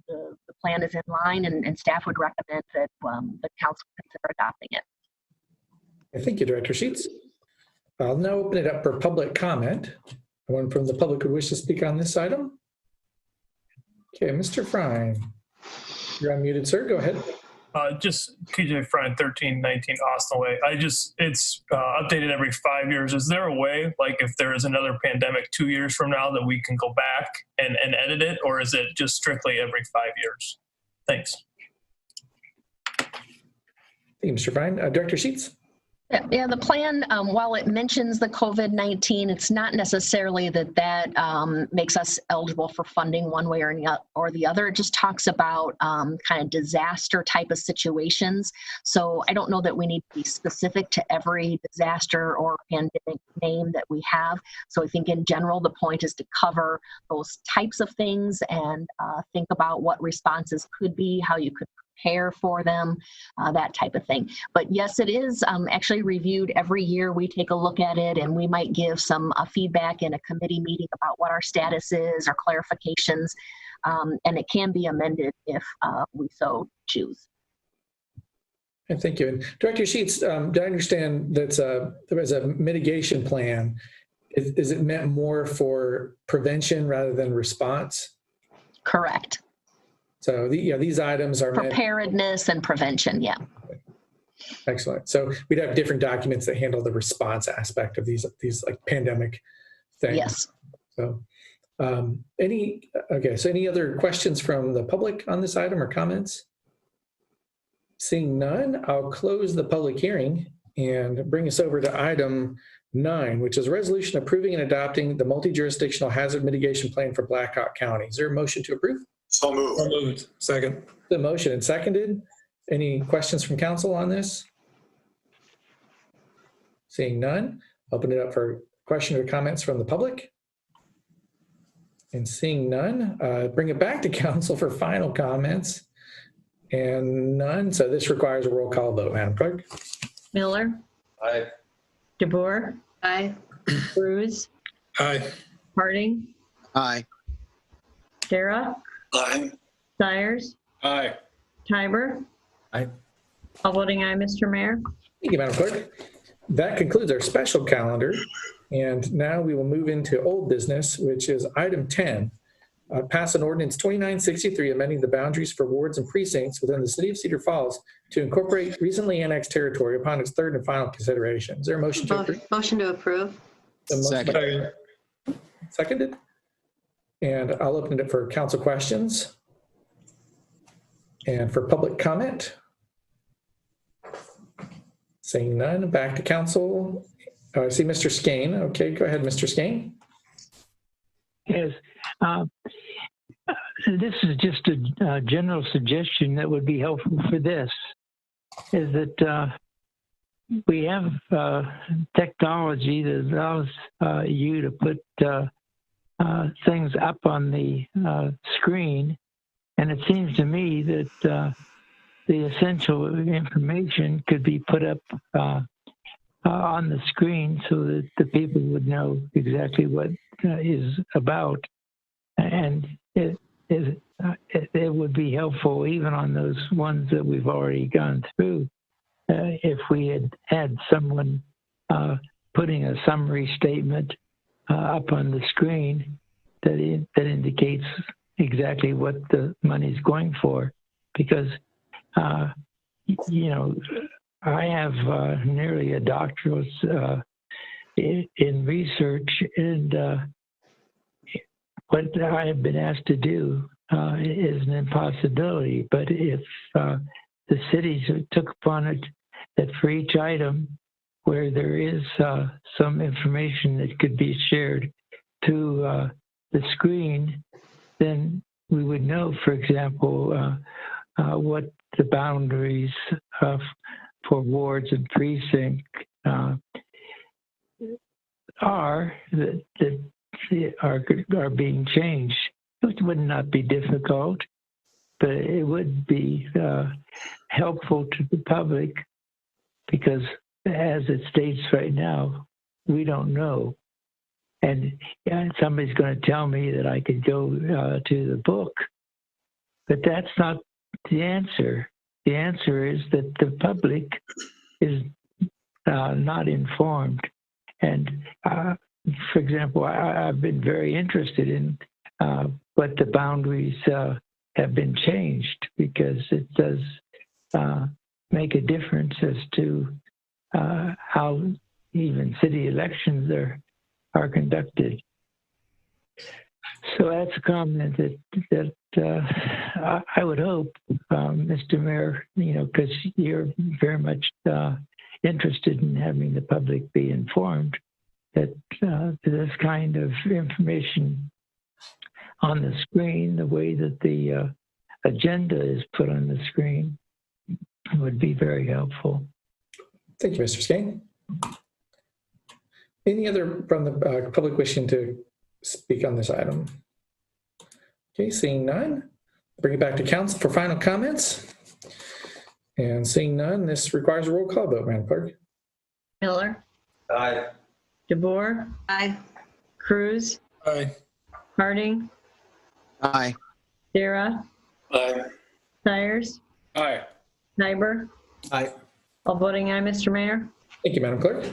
the plan is in line, and staff would recommend that the council consider adopting it. Thank you, Director Sheets. I'll now open it up for public comment. Anyone from the public who wishes to speak on this item? Okay, Mr. Frine, you're unmuted, sir. Go ahead. Just KJ Frine, 1319 Austin Way. It's updated every 5 years. Is there a way, like if there is another pandemic 2 years from now, that we can go back and edit it, or is it just strictly every 5 years? Thanks. Thank you, Mr. Frine. Director Sheets. Yeah, the plan, while it mentions the COVID-19, it's not necessarily that makes us eligible for funding one way or the other. It just talks about kind of disaster type of situations. So I don't know that we need to be specific to every disaster or pandemic name that we have. So I think in general, the point is to cover those types of things and think about what responses could be, how you could prepare for them, that type of thing. But yes, it is actually reviewed every year. We take a look at it, and we might give some feedback in a committee meeting about what our status is or clarifications, and it can be amended if we so choose. And thank you. And Director Sheets, do I understand that there was a mitigation plan? Is it meant more for prevention rather than response? Correct. So these items are preparedness and prevention. Yeah. Excellent. So we'd have different documents that handle the response aspect of these like pandemic things. Yes. So any other questions from the public on this item or comments? Seeing none, I'll close the public hearing and bring us over to item 9, which is a resolution approving and adopting the multi-jurisdictional hazard mitigation plan for Black Hawk County. Is there a motion to approve? So moved. So moved. Second. The motion and seconded. Any questions from council on this? Seeing none, open it up for questions or comments from the public. And seeing none, bring it back to council for final comments. And none, so this requires a roll call vote, Madam Clerk. Miller. Aye. DeBoer. Aye. Cruz. Aye. Harding. Aye. Dara. Aye. Sires. Aye. Tiber. Aye. All voting aye, Mr. Mayor. Thank you, Madam Clerk. That concludes our special calendar. And now we will move into old business, which is item 10. Pass an ordinance 2963 amending the boundaries for wards and precincts within the city of Cedar Falls to incorporate recently annexed territory upon its third and final consideration. Is there a motion to approve? Motion to approve. Second. Seconded. And I'll open it for council questions and for public comment. Seeing none, back to council. I see Mr. Skane. Okay, go ahead, Mr. Skane. Yes. This is just a general suggestion that would be helpful for this, is that we have technology that allows you to put things up on the screen, and it seems to me that the essential information could be put up on the screen so that the people would know exactly what is about, and it would be helpful even on those ones that we've already gone through if we had someone putting a summary statement up on the screen that indicates exactly what the money's going for, because you know, I have nearly a doctorate in research, and what I have been asked to do is an impossibility. But if the cities took upon it that for each item where there is some information that could be shared to the screen, then we would know, for example, what the boundaries for wards and precincts are that are being changed. It would not be difficult, but it would be helpful to the public, because as it states right now, we don't know. And somebody's going to tell me that I could go to the book, but that's not the answer. The answer is that the public is not informed. And for example, I've been very interested in what the boundaries have been changed, because it does make a difference as to how even city elections are conducted. So that's a comment that I would hope, Mr. Mayor, you know, because you're very much interested in having the public be informed, that this kind of information on the screen, the way that the agenda is put on the screen, would be very helpful. Thank you, Mr. Skane. Any other from the public wishing to speak on this item? Okay, seeing none, bring it back to council for final comments. And seeing none, this requires a roll call vote, Madam Clerk. Miller. Aye. DeBoer. Aye. Cruz. Aye. Harding. Aye. Sarah. Aye. Tyers. Aye. Nyber. Aye. All voting aye, Mr. Mayor. Thank you, Madam Clerk.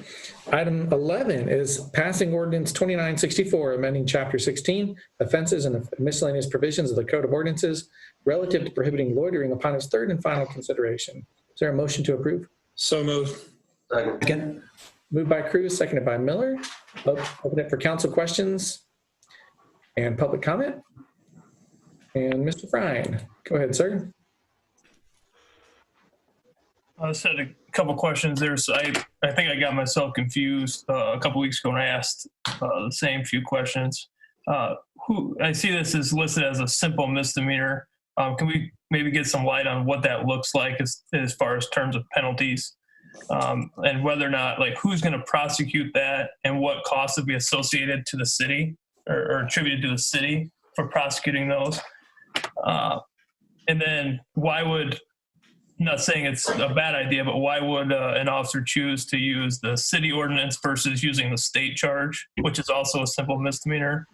Item 11 is passing ordinance 2964, amending Chapter 16, offenses and miscellaneous provisions of the Code of Ordinances relative to prohibiting loitering upon its third and final consideration. Is there a motion to approve? So moved. Second. Moved by Cruz, seconded by Miller. Open it for council questions and public comment. And Mr. Frine, go ahead, sir. I just had a couple questions there. So I think I got myself confused a couple weeks ago when I asked the same few questions. I see this is listed as a simple misdemeanor. Can we maybe get some light on what that looks like as far as terms of penalties, and whether or not, like, who's going to prosecute that, and what costs would be associated to the city or attributed to the city for prosecuting those? And then why would, I'm not saying it's a bad idea, but why would an officer choose to use the city ordinance versus using the state charge, which is also a simple misdemeanor?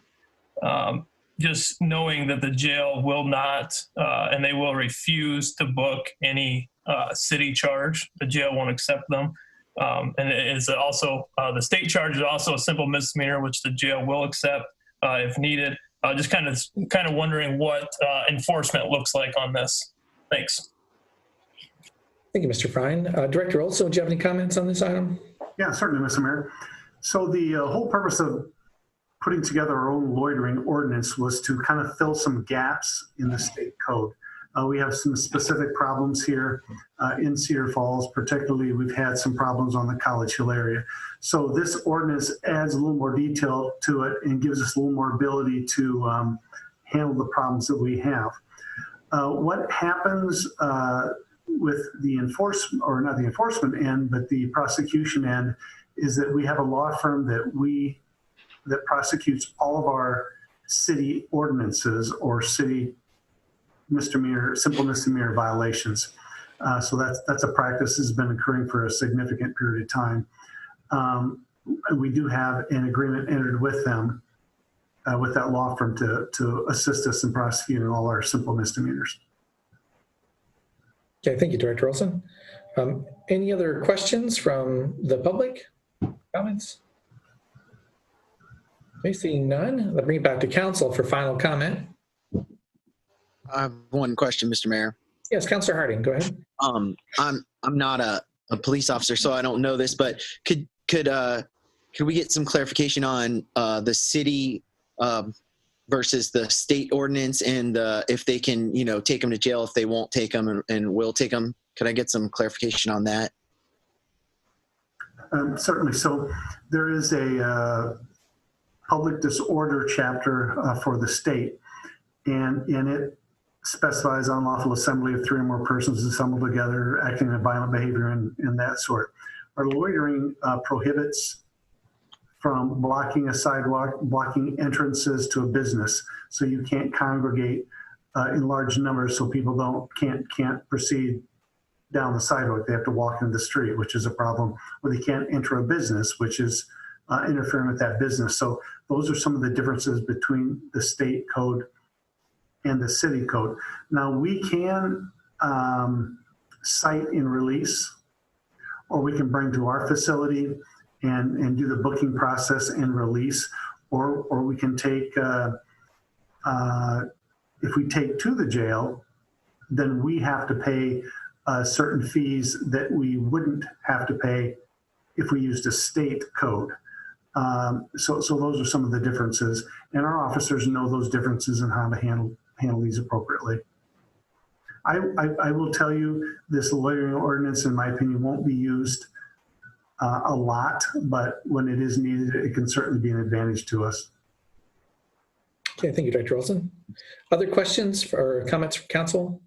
Just knowing that the jail will not, and they will refuse to book any city charge. The jail won't accept them. And it is also, the state charge is also a simple misdemeanor, which the jail will accept if needed. Just kind of wondering what enforcement looks like on this. Thanks. Thank you, Mr. Frine. Director Olson, do you have any comments on this item? Yeah, certainly, Mr. Mayor. So the whole purpose of putting together our own loitering ordinance was to kind of fill some gaps in the state code. We have some specific problems here in Cedar Falls. Particularly, we've had some problems on the College Hill area. So this ordinance adds a little more detail to it and gives us a little more ability to handle the problems that we have. What happens with the enforcement, or not the enforcement end, but the prosecution end, is that we have a law firm that prosecutes all of our city ordinances or city simple misdemeanor violations. So that's a practice that's been occurring for a significant period of time. We do have an agreement entered with them, with that law firm, to assist us in prosecuting all our simple misdemeanors. Okay, thank you, Director Olson. Any other questions from the public? Comments? Okay, seeing none, let's bring it back to council for final comment. I have one question, Mr. Mayor. Yes, Councilor Harding, go ahead. I'm not a police officer, so I don't know this, but could we get some clarification on the city versus the state ordinance, and if they can, take them to jail if they won't take them and will take them? Could I get some clarification on that? Certainly. So there is a public disorder chapter for the state, and it specifies unlawful assembly of 3 or more persons assembled together, acting in violent behavior and that sort. Our loitering prohibits from blocking a sidewalk, blocking entrances to a business. So you can't congregate in large numbers, so people can't proceed down the sidewalk. They have to walk into the street, which is a problem. Or they can't enter a business, which is interfering with that business. So those are some of the differences between the state code and the city code. Now, we can cite and release, or we can bring to our facility and do the booking process and release, or we can take, if we take to the jail, then we have to pay certain fees that we wouldn't have to pay if we used a state code. So those are some of the differences, and our officers know those differences and how to handle these appropriately. I will tell you, this loitering ordinance, in my opinion, won't be used a lot, but when it is needed, it can certainly be an advantage to us. Okay, thank you, Director Olson. Other questions or comments from council?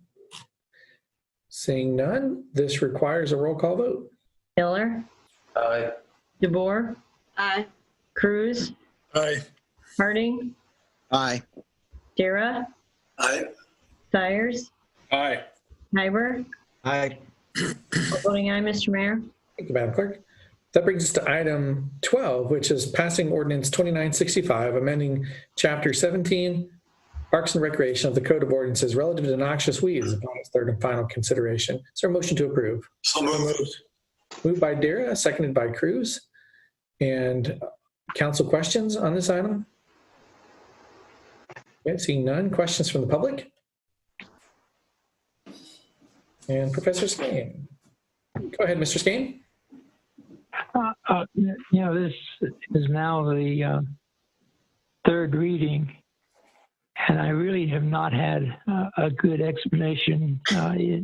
Seeing none, this requires a roll call vote. Miller. Aye. DeBoer. Aye. Cruz. Aye. Harding. Aye. Dara. Aye. Sires. Aye. Hyber. Aye. Voting aye, Mr. Mayor. Thank you, Madam Clerk. That brings us to item 12, which is passing ordinance 2965, amending chapter 17, Parks and Recreation of the Code of Ordinances relative to noxious weeds upon its third and final consideration. Is there a motion to approve? So moved. Moved by Dara, seconded by Cruz. And council questions on this item? Okay, seeing none. Questions from the public? And Professor Skane. Go ahead, Mr. Skane. This is now the third reading, and I really have not had a good explanation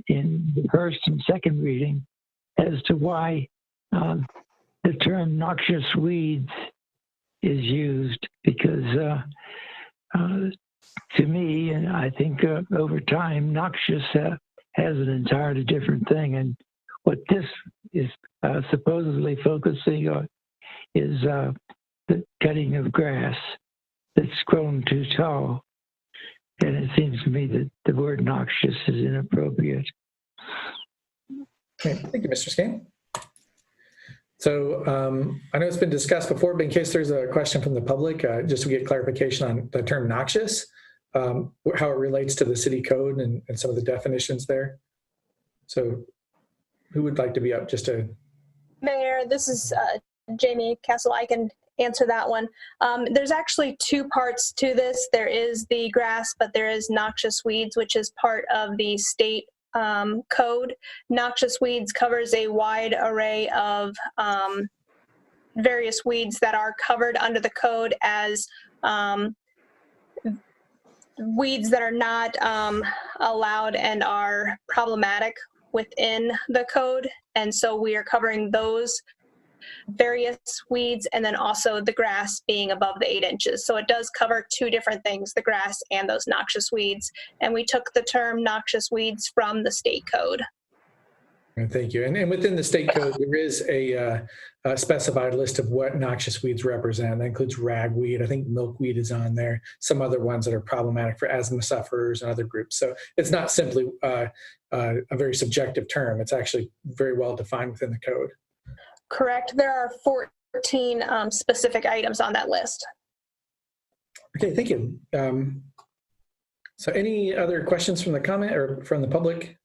in the first and second reading as to why the term noxious weeds is used, because to me, and I think over time, noxious has an entirely different thing. And what this is supposedly focusing on is the cutting of grass that's grown too tall. And it seems to me that the word noxious is inappropriate. Okay, thank you, Mr. Skane. So I know it's been discussed before, but in case there's a question from the public, just to get clarification on the term noxious, how it relates to the city code and some of the definitions there. So who would like to be up just to... Mayor, Mayor, this is Jamie Castle. I can answer that one. There's actually two parts to this. There is the grass, but there is noxious weeds, which is part of the state code. Noxious weeds covers a wide array of various weeds that are covered under the code as weeds that are not allowed and are problematic within the code. And so we are covering those various weeds, and then also the grass being above the 8 inches. So it does cover two different things, the grass and those noxious weeds. And we took the term noxious weeds from the state code. Thank you. And within the state code, there is a specified list of what noxious weeds represent. That includes ragweed. I think milkweed is on there. Some other ones that are problematic for asthma sufferers and other groups. So it's not simply a very subjective term. It's actually very well defined within the code. Correct. There are 14 specific items on that list. Okay, thank you. So any other questions from the comment or from the public?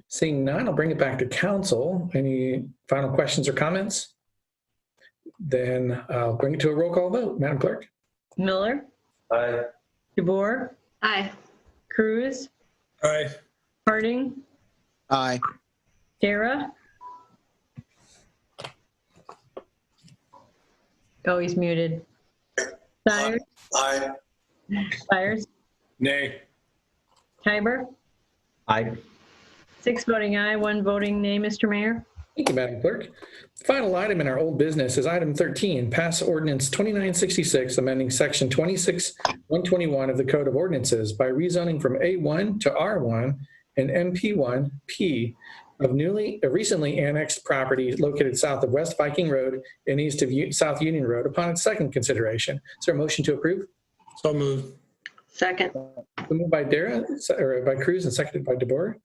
Seeing none, I'll bring it back to council. Any final questions or comments? Then I'll bring it to a roll call vote. Madam Clerk? Miller? Aye. DeBoer? Aye. Cruz? Aye. Harding? Aye. Dara? Oh, he's muted. Sires? Aye. Sires? Nay. Tiber? Aye. 6 voting aye, 1 voting nay, Mr. Mayor. Thank you, Madam Clerk. The final item in our old business is item 13, pass ordinance 2966, amending section 26-121 of the Code of Ordinances by rezoning from A1 to R1 and MP1P of recently annexed property located south of West Viking Road and east of South Union Road upon its second consideration. Is there a motion to approve? So moved. Second. Moved by Dara, or by Cruz, and seconded by DeBoer.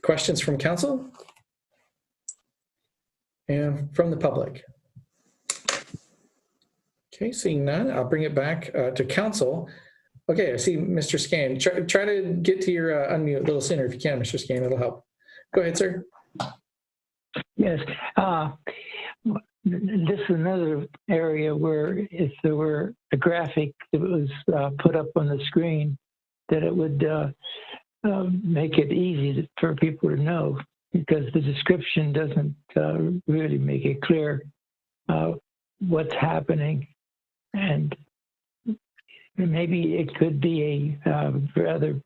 Questions from council and from the public? Okay, seeing none, I'll bring it back to council. Okay, I see Mr. Skane. Try to get to your unmute a little sooner if you can, Mr. Skane. It'll help. Go ahead, sir. Yes. This is another area where if there were a graphic that was put up on the screen, that it would make it easy for people to know, because the description doesn't really make it clear what's happening. And maybe it could be a rather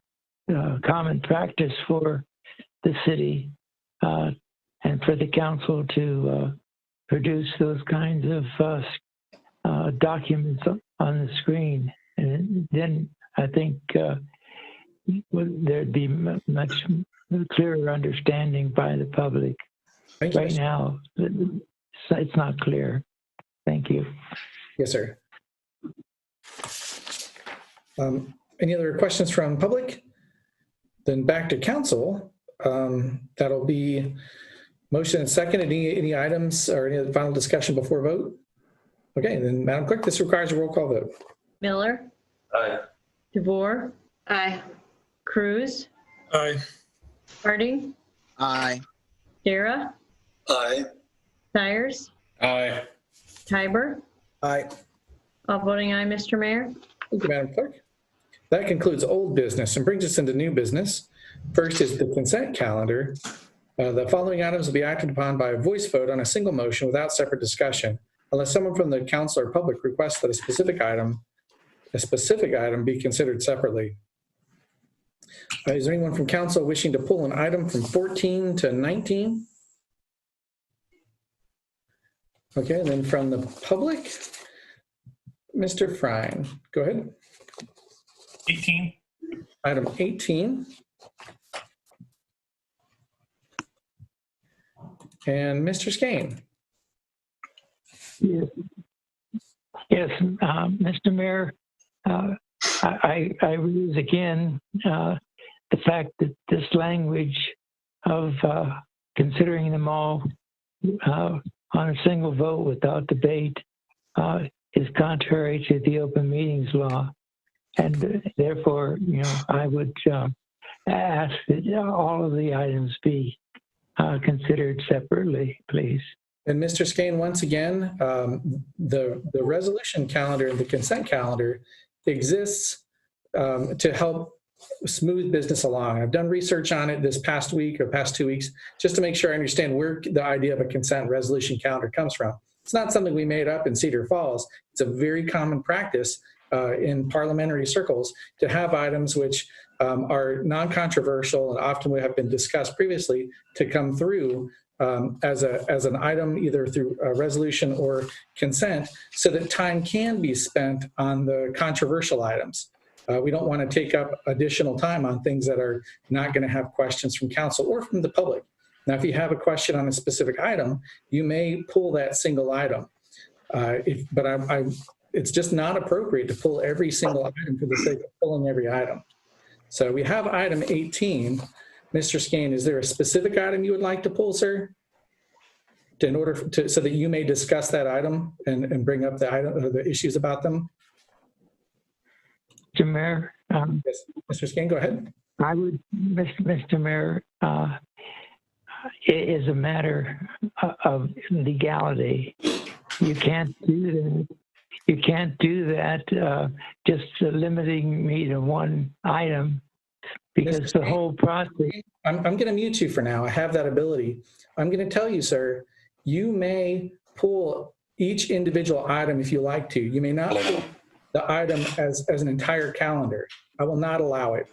common practice for the city and for the council to produce those kinds of documents on the screen. And then I think there'd be much clearer understanding by the public. Right now, it's not clear. Thank you. Yes, sir. Any other questions from public? Then back to council. That'll be motion and second. Any items or any other final discussion before vote? Okay, then Madam Clerk, this requires a roll call vote. Miller? Aye. DeBoer? Aye. Cruz? Aye. Harding? Aye. Dara? Aye. Sires? Aye. Tiber? Aye. All voting aye, Mr. Mayor. Thank you, Madam Clerk. That concludes old business and brings us into new business. First is the consent calendar. The following items will be acted upon by a voice vote on a single motion without separate discussion, unless someone from the council or public requests that a specific item be considered separately. Is there anyone from council wishing to pull an item from 14 to 19? Okay, and then from the public, Mr. Frine, go ahead. 18. Item 18. And Mr. Skane. Yes, Mr. Mayor, I raise again the fact that this language of considering them all on a single vote without debate is contrary to the open meetings law. And therefore, I would ask that all of the items be considered separately, please. And Mr. Skane, once again, the resolution calendar and the consent calendar exists to help smooth business along. I've done research on it this past week or past 2 weeks just to make sure I understand where the idea of a consent resolution calendar comes from. It's not something we made up in Cedar Falls. It's a very common practice in parliamentary circles to have items which are non-controversial and often have been discussed previously to come through as an item either through a resolution or consent so that time can be spent on the controversial items. We don't want to take up additional time on things that are not going to have questions from council or from the public. Now, if you have a question on a specific item, you may pull that single item. It's just not appropriate to pull every single item for the sake of pulling every item. So we have item 18. Mr. Skane, is there a specific item you would like to pull, sir? So that you may discuss that item and bring up the item or the issues about them? Mr. Mayor? Yes, Mr. Skane, go ahead. I would, Mr. Mayor, it is a matter of legality. You can't do that. You can't do that just limiting me to one item because the whole process. I'm going to mute you for now. I have that ability. I'm going to tell you, sir, you may pull each individual item if you like to. You may not pull the item as an entire calendar. I will not allow it.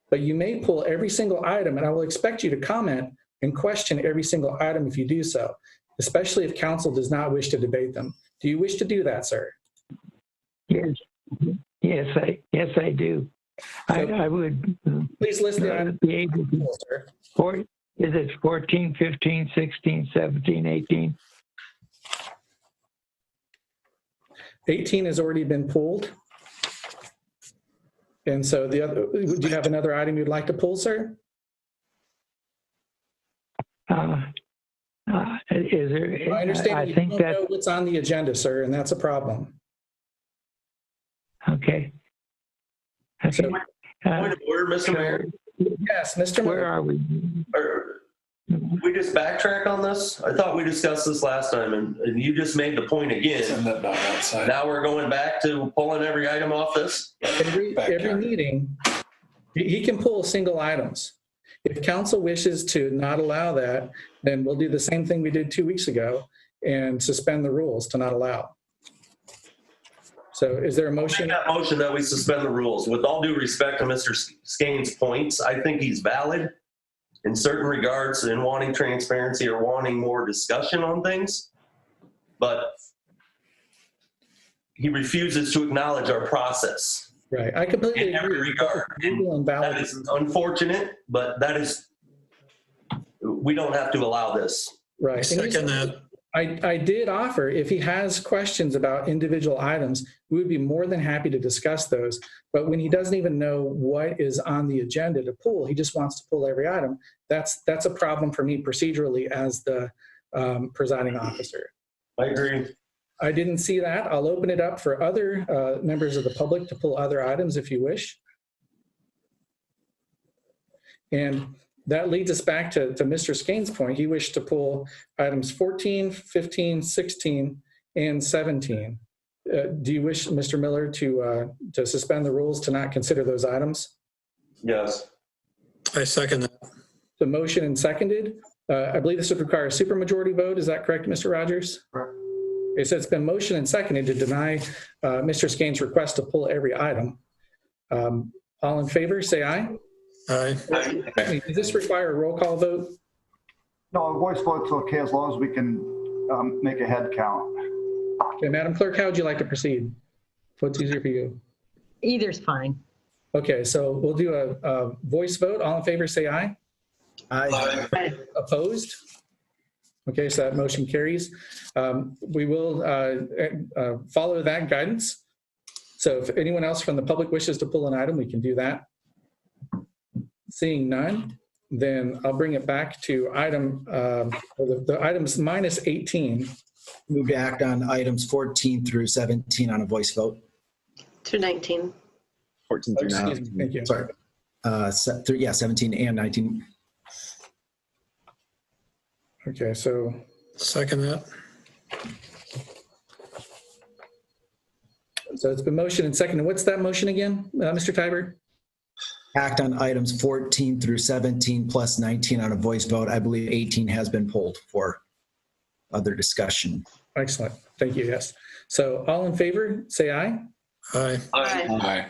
But you may pull every single item, and I will expect you to comment and question every single item if you do so, especially if council does not wish to debate them. Do you wish to do that, sir? Yes, I do. I would. Please list the items. Be able to, sir. Is it 14, 15, 16, 17, 18? 18 has already been pulled. And so the other, do you have another item you'd like to pull, sir? Is there? I understand I think don't know what's on the agenda, sir, and that's a problem. Okay. So, point of order, Mr. Mayor. Yes, Mr. Mayor. Where are we? We just backtrack on this? I thought we discussed this last time and you just made the point again. Send that back outside. Now we're going back to pulling every item off this? Every meeting, he can pull single items. If council wishes to not allow that, then we'll do the same thing we did 2 weeks ago and suspend the rules to not allow. So is there a motion? That motion that we suspend the rules. With all due respect to Mr. Skane's points, I think he's valid in certain regards in wanting transparency or wanting more discussion on things, but he refuses to acknowledge our process. Right, I completely in every agree. regard. And that is unfortunate, but that is, we don't have to allow this. Right. Second that. I did offer, if he has questions about individual items, we would be more than happy to discuss those. But when he doesn't even know what is on the agenda to pull, he just wants to pull every item. That's a problem for me procedurally as the presiding officer. I agree. I didn't see that. I'll open it up for other members of the public to pull other items if you wish. And that leads us back to Mr. Skane's point. He wished to pull items 14, 15, 16, and 17. Do you wish, Mr. Miller, to suspend the rules to not consider those items? Yes. I second that. The motion and seconded. I believe this would require a supermajority vote. Is that correct, Mr. Rogers? Correct. Okay, so it's been motioned and seconded to deny Mr. Skane's request to pull every item. All in favor, say aye. Aye. Does this require a roll call vote? No, a voice vote's okay as long as we can make a head count. Okay, Madam Clerk, how would you like to proceed? What's easier for you? Either's fine. Okay, so we'll do a voice vote. All in favor, say aye. Aye. Opposed? Okay, so that motion carries. We will follow that guidance. So if anyone else from the public wishes to pull an item, we can do that. Seeing none, then I'll bring it back to item, the items minus 18. Move to act on items 14 through 17 on a voice vote. To 19. 14 through 19. Thank you. Sorry. 17 and 19. Okay, so Second that. it's been motioned and seconded. What's that motion again, Mr. Tiber? Act on items 14 through 17 plus 19 on a voice vote. I believe 18 has been pulled for other discussion. Excellent. Thank you. Yes. So all in favor, say aye. Aye. Aye.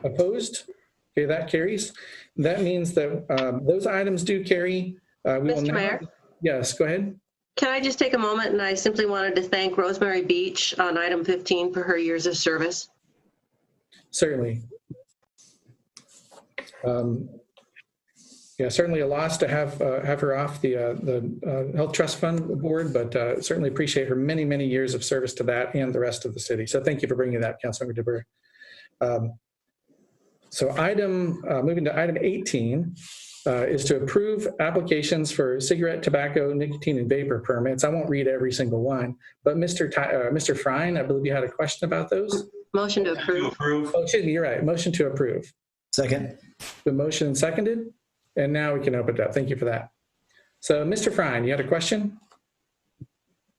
Opposed? Okay, that carries. That means that those items do carry. Mr. Mayor? Yes, go ahead. Can I just take a moment, and I simply wanted to thank Rosemary Beach on item 15 for her years of service. Certainly. Yeah, certainly a loss to have her off the Health Trust Fund board, but certainly appreciate her many, many years of service to that and the rest of the city. So thank you for bringing that, Councilmember DeBoer. So moving to item 18 is to approve applications for cigarette, tobacco, nicotine, and vapor permits. I won't read every single one, but Mr. Frein, I believe you had a question about those. Motion to approve. Oh, excuse me, you're right. Motion to approve. Second. The motion and seconded, and now we can open it up. Thank you for that. So, Mr. Frein, you had a question?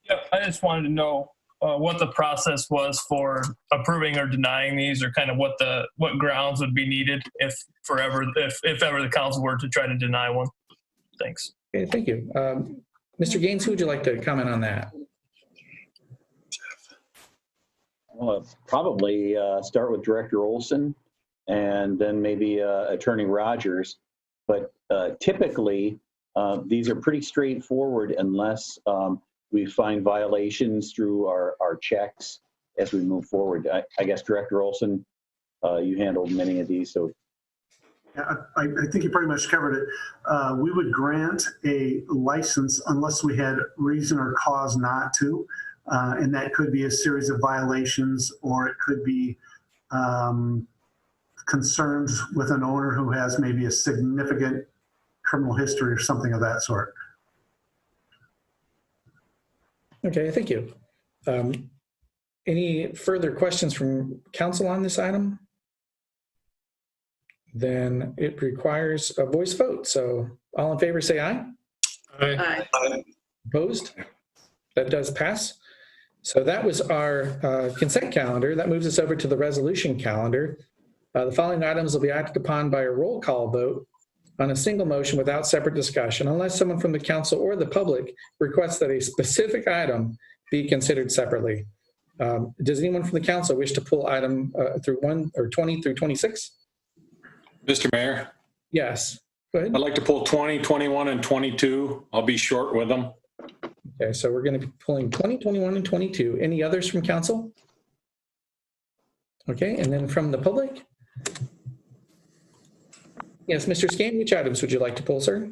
Yeah, I just wanted to know what the process was for approving or denying these, or kind of what grounds would be needed if ever the council were to try to deny one. Thanks. Okay, thank you. Mr. Gaines, who would you like to comment on that? Well, probably start with Director Olson and then maybe Attorney Rogers. But typically, these are pretty straightforward unless we find violations through our checks as we move forward. I guess, Director Olson, you handled many of these. So Yeah, I think you pretty much covered it. We would grant a license unless we had reason or cause not to. And that could be a series of violations, or it could be concerns with an owner who has maybe a significant criminal history or something of that sort. Okay, thank you. Any further questions from council on this item? Then it requires a voice vote. So all in favor, say aye. Aye. Aye. Opposed? That does pass. So that was our consent calendar. That moves us over to the resolution calendar. The following items will be acted upon by a roll call vote on a single motion without separate discussion, unless someone from the council or the public requests that a specific item be considered separately. Does anyone from the council wish to pull item through 20 through 26? Mr. Mayor? Yes, go ahead. I'd like to pull 20, 21, and 22. I'll be short with them. Okay, so we're going to be pulling 20, 21, and 22. Any others from council? Okay, and then from the public? Yes, Mr. Skane, which items would you like to pull, sir?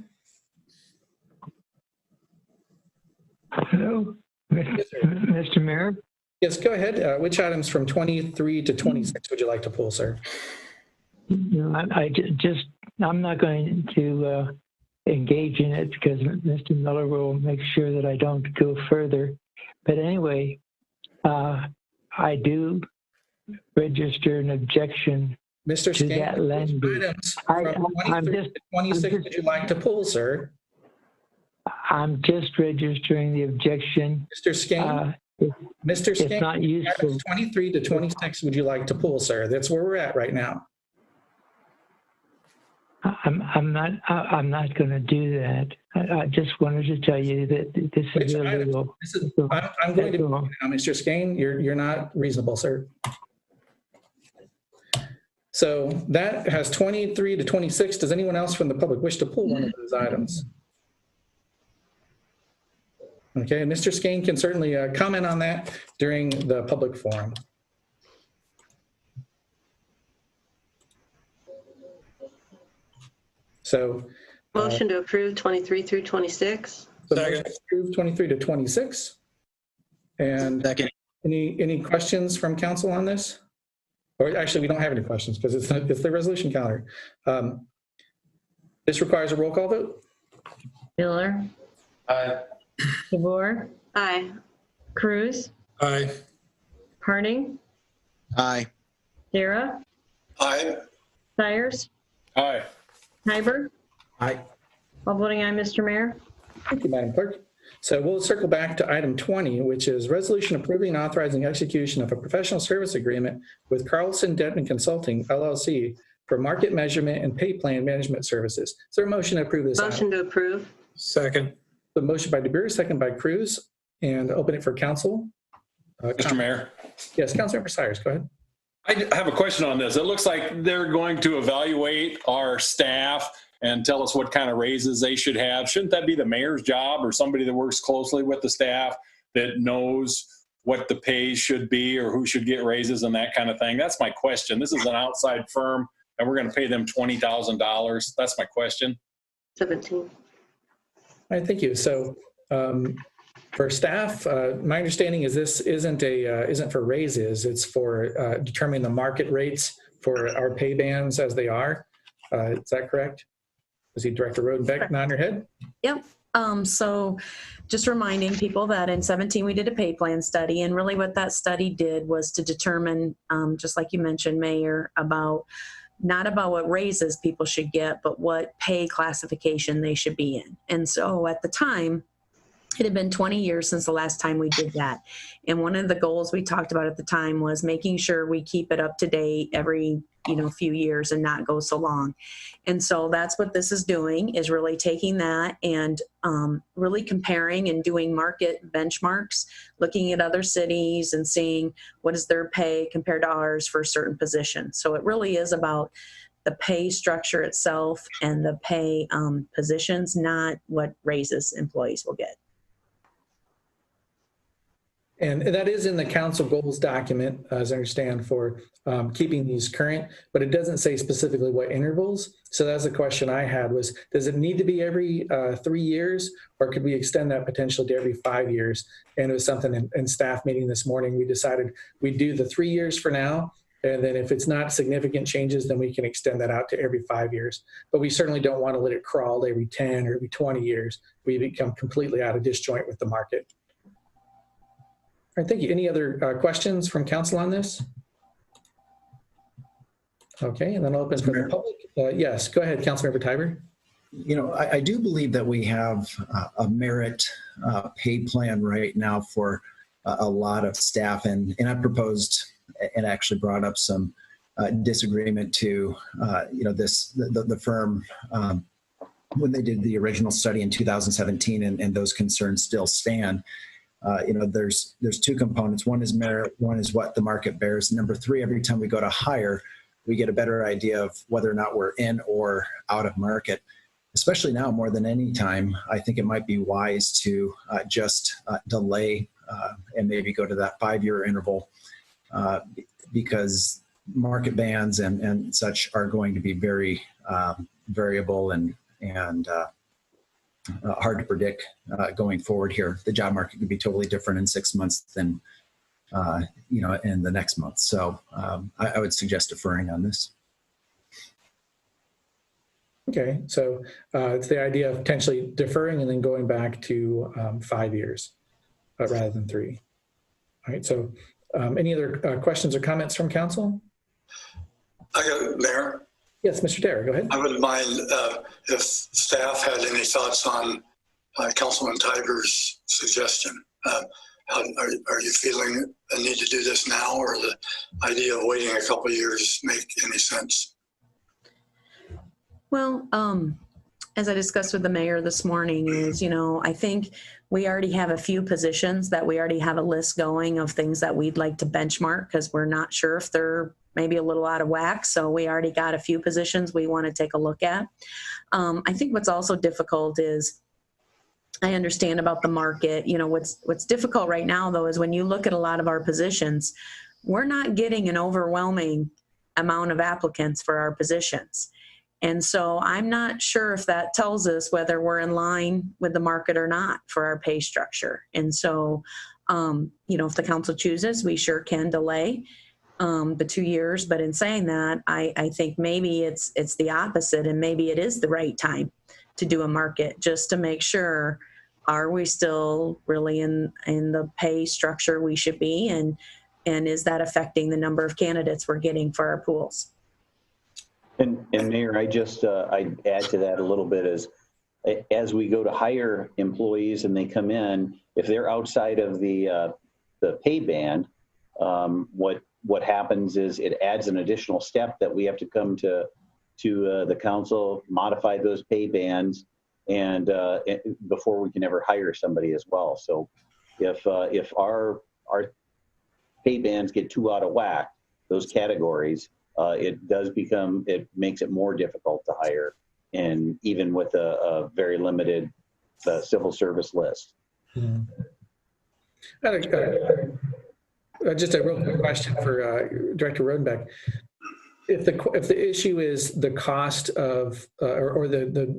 Hello, Mr. Mayor. Yes, go ahead. Which items from 23 to 26 would you like to pull, sir? I'm not going to engage in it because Mr. Miller will make sure that I don't go further. But anyway, I do register an objection Mr. to Skane, that land which use. items from 23 to 26 would you like to pull, sir? I'm just registering the objection. Mr. Skane, Mr. Skane, it's not useful. items 23 to 26 would you like to pull, sir? That's where we're at right now. I'm not going to do that. I just wanted to tell you that this is illegal. I'm going to now, Mr. Skane, you're not reasonable, sir. So that has 23 to 26. Does anyone else from the public wish to pull one of those items? Okay, Mr. Skane can certainly comment on that during the public forum. So Motion to approve 23 through 26. the motion to approve 23 to 26. And any questions from council on this? Or actually, we don't have any questions because it's the resolution calendar. This requires a roll call vote. Miller. Aye. DeBoer. Aye. Cruz. Aye. Harding. Aye. Dara. Aye. Sires. Aye. Hyber. Aye. All voting aye, Mr. Mayor. Thank you, Madam Clerk. So we'll circle back to item 20, which is resolution approving and authorizing execution of a professional service agreement with Carlson Denton Consulting, LLC, for market measurement and pay plan management services. Is there a motion to approve this? Motion to approve. Second. The motion by DeBeer, second by Cruz, and open it for council. Mr. Mayor. Yes, Councilmember Cyrus, go ahead. I have a question on this. It looks like they're going to evaluate our staff and tell us what kind of raises they should have. Shouldn't that be the mayor's job or somebody that works closely with the staff that knows what the pay should be or who should get raises and that kind of thing? That's my question. This is an outside firm and we're going to pay them $20,000. That's my question. 17. All right, thank you. So for staff, my understanding is this isn't for raises. It's for determining the market rates for our pay bands as they are. Is that correct? Is he Director Rodenbeck nodding your head? Yep. So just reminding people that in 17 we did a pay plan study, and really what that study did was to determine, just like you mentioned, Mayor, not about what raises people should get, but what pay classification they should be in. And so at the time, it had been 20 years since the last time we did that. And one of the goals we talked about at the time was making sure we keep it up to date every few years and not go so long. And so that's what this is doing, is really taking that and really comparing and doing market benchmarks, looking at other cities and seeing what is their pay compared to ours for a certain position. So it really is about the pay structure itself and the pay positions, not what raises employees will get. And that is in the council goals document, as I understand, for keeping these current, but it doesn't say specifically what intervals. So that's the question I had was, does it need to be every 3 years, or could we extend that potentially to every 5 years? And it was something in staff meeting this morning, we decided we'd do the 3 years for now. And then if it's not significant changes, then we can extend that out to every 5 years. But we certainly don't want to let it crawl every 10 or every 20 years. We become completely out of disjoint with the market. All right, thank you. Any other questions from council on this? Okay, and then I'll open for the public. Yes, go ahead, Councilmember Tiber. I do believe that we have a merit pay plan right now for a lot of staff, and I proposed and actually brought up some disagreement to the firm when they did the original study in 2017, and those concerns still stand. There's two components. One is merit, one is what the market bears. Number three, every time we go to hire, we get a better idea of whether or not we're in or out of market. Especially now more than any time, I think it might be wise to just delay and maybe go to that 5-year interval because market bands and such are going to be very variable and hard to predict going forward here. The job market could be totally different in 6 months than in the next month. So I would suggest deferring on this. Okay, so it's the idea of potentially deferring and then going back to 5 years rather than 3. All right, so any other questions or comments from council? I got it, Mayor. Yes, Mr. Dare, go ahead. I wouldn't mind if staff had any thoughts on Councilman Tiger's suggestion. Are you feeling a need to do this now, or the idea of waiting a couple of years make any sense? Well, as I discussed with the mayor this morning is, I think we already have a few positions that we already have a list going of things that we'd like to benchmark because we're not sure if they're maybe a little out of whack. So we already got a few positions we want to take a look at. I think what's also difficult is I understand about the market. What's difficult right now, though, is when you look at a lot of our positions, we're not getting an overwhelming amount of applicants for our positions. And so I'm not sure if that tells us whether we're in line with the market or not for our pay structure. And so, if the council chooses, we sure can delay the 2 years. But in saying that, I think maybe it's the opposite, and maybe it is the right time to do a market just to make sure, are we still really in the pay structure we should be, and is that affecting the number of candidates we're getting for our pools? And Mayor, I'd add to that a little bit is as we go to hire employees and they come in, if they're outside of the pay band, what happens is it adds an additional step that we have to come to the council, modify those pay bands, and before we can ever hire somebody as well. So if our pay bands get too out of whack, those categories, it makes it more difficult to hire, and even with a very limited civil service list. Just a real quick question for Director Rodenbeck. If the issue is the cost of or the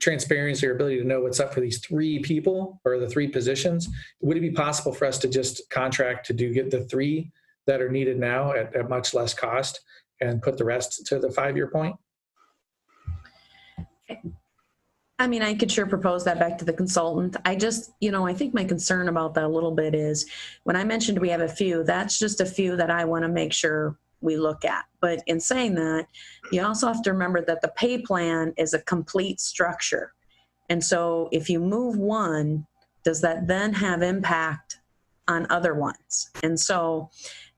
transparency or ability to know what's up for these 3 people or the 3 positions, would it be possible for us to just contract to get the 3 that are needed now at much less cost and put the rest to the 5-year point? I mean, I could sure propose that back to the consultant. I just, I think my concern about that a little bit is when I mentioned we have a few, that's just a few that I want to make sure we look at. But in saying that, you also have to remember that the pay plan is a complete structure. And so if you move one, does that then have impact on other ones? And so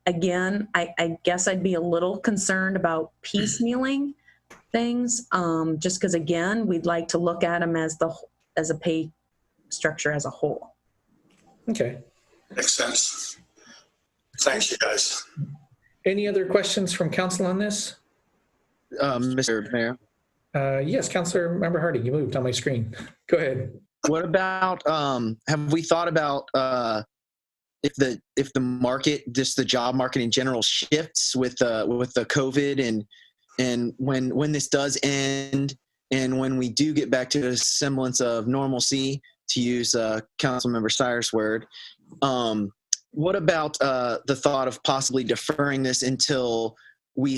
again, I guess I'd be a little concerned about piecemealing things, just because again, we'd like to look at them as a pay structure as a whole. Okay. Makes sense. Thanks, you guys. Any other questions from council on this? Mr. Mayor? Yes, Councilor Member Harding, you moved on my screen. Go ahead. What about, have we thought about if the market, just the job market in general shifts with the COVID and when this does end and when we do get back to a semblance of normalcy, to use Councilmember Sires' word, what about the thought of possibly deferring this until we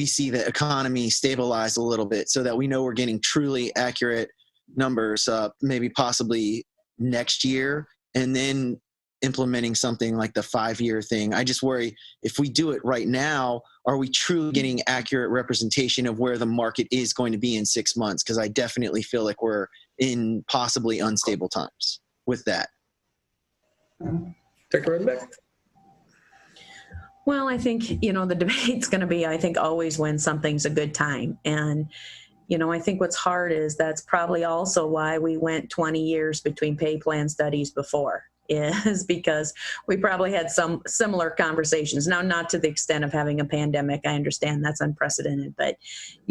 see the economy stabilize a little bit so that we know we're getting truly accurate numbers, maybe possibly next year, and then implementing something like the 5-year thing? I just worry if we do it right now, are we truly getting accurate representation of where the market is going to be in 6 months? Because I definitely feel like we're in possibly unstable times with that. Dr. Rodenbeck? Well, I think, the debate's going to be, I think, always when something's a good time. And, I think what's hard is that's probably also why we went 20 years between pay plan studies before, is because we probably had some similar conversations. Now, not to the extent of having a pandemic. I understand that's unprecedented. But,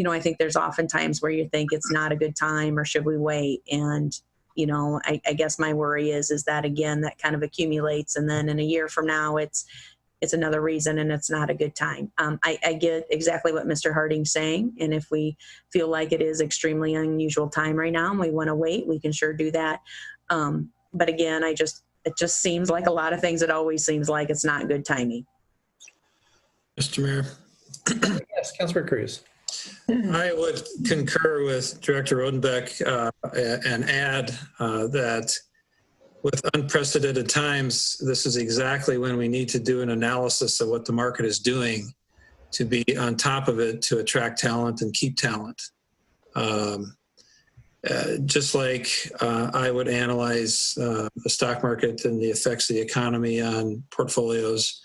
I think there's often times where you think it's not a good time or should we wait? And I guess my worry is that, again, that kind of accumulates. And then in a year from now, it's another reason and it's not a good time. I get exactly what Mr. Harding's saying. And if we feel like it is extremely unusual time right now and we want to wait, we can sure do that. But again, it just seems like a lot of things, it always seems like it's not good timing. Mr. Mayor. Yes, Councilor Cruz. I would concur with Director Rodenbeck and add that with unprecedented times, this is exactly when we need to do an analysis of what the market is doing to be on top of it, to attract talent and keep talent. Just like I would analyze the stock market and the effects of the economy on portfolios,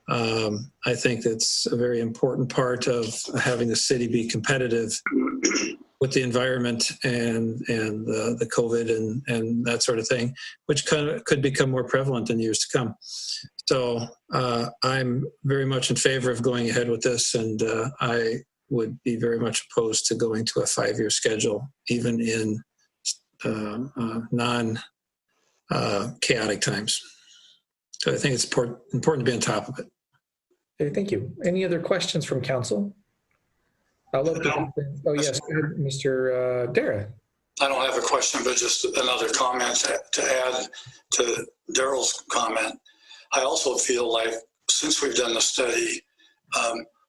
I think that's a very important part of having the city be competitive with the environment and the COVID and that sort of thing, which could become more prevalent in years to come. So I'm very much in favor of going ahead with this, and I would be very much opposed to going to a 5-year schedule, even in non-chaotic times. So I think it's important to be on top of it. Okay, thank you. Any other questions from council? Oh, yes, Mr. Dara. I don't have a question, but just another comment to add to Daryl's comment. I also feel like since we've done the study,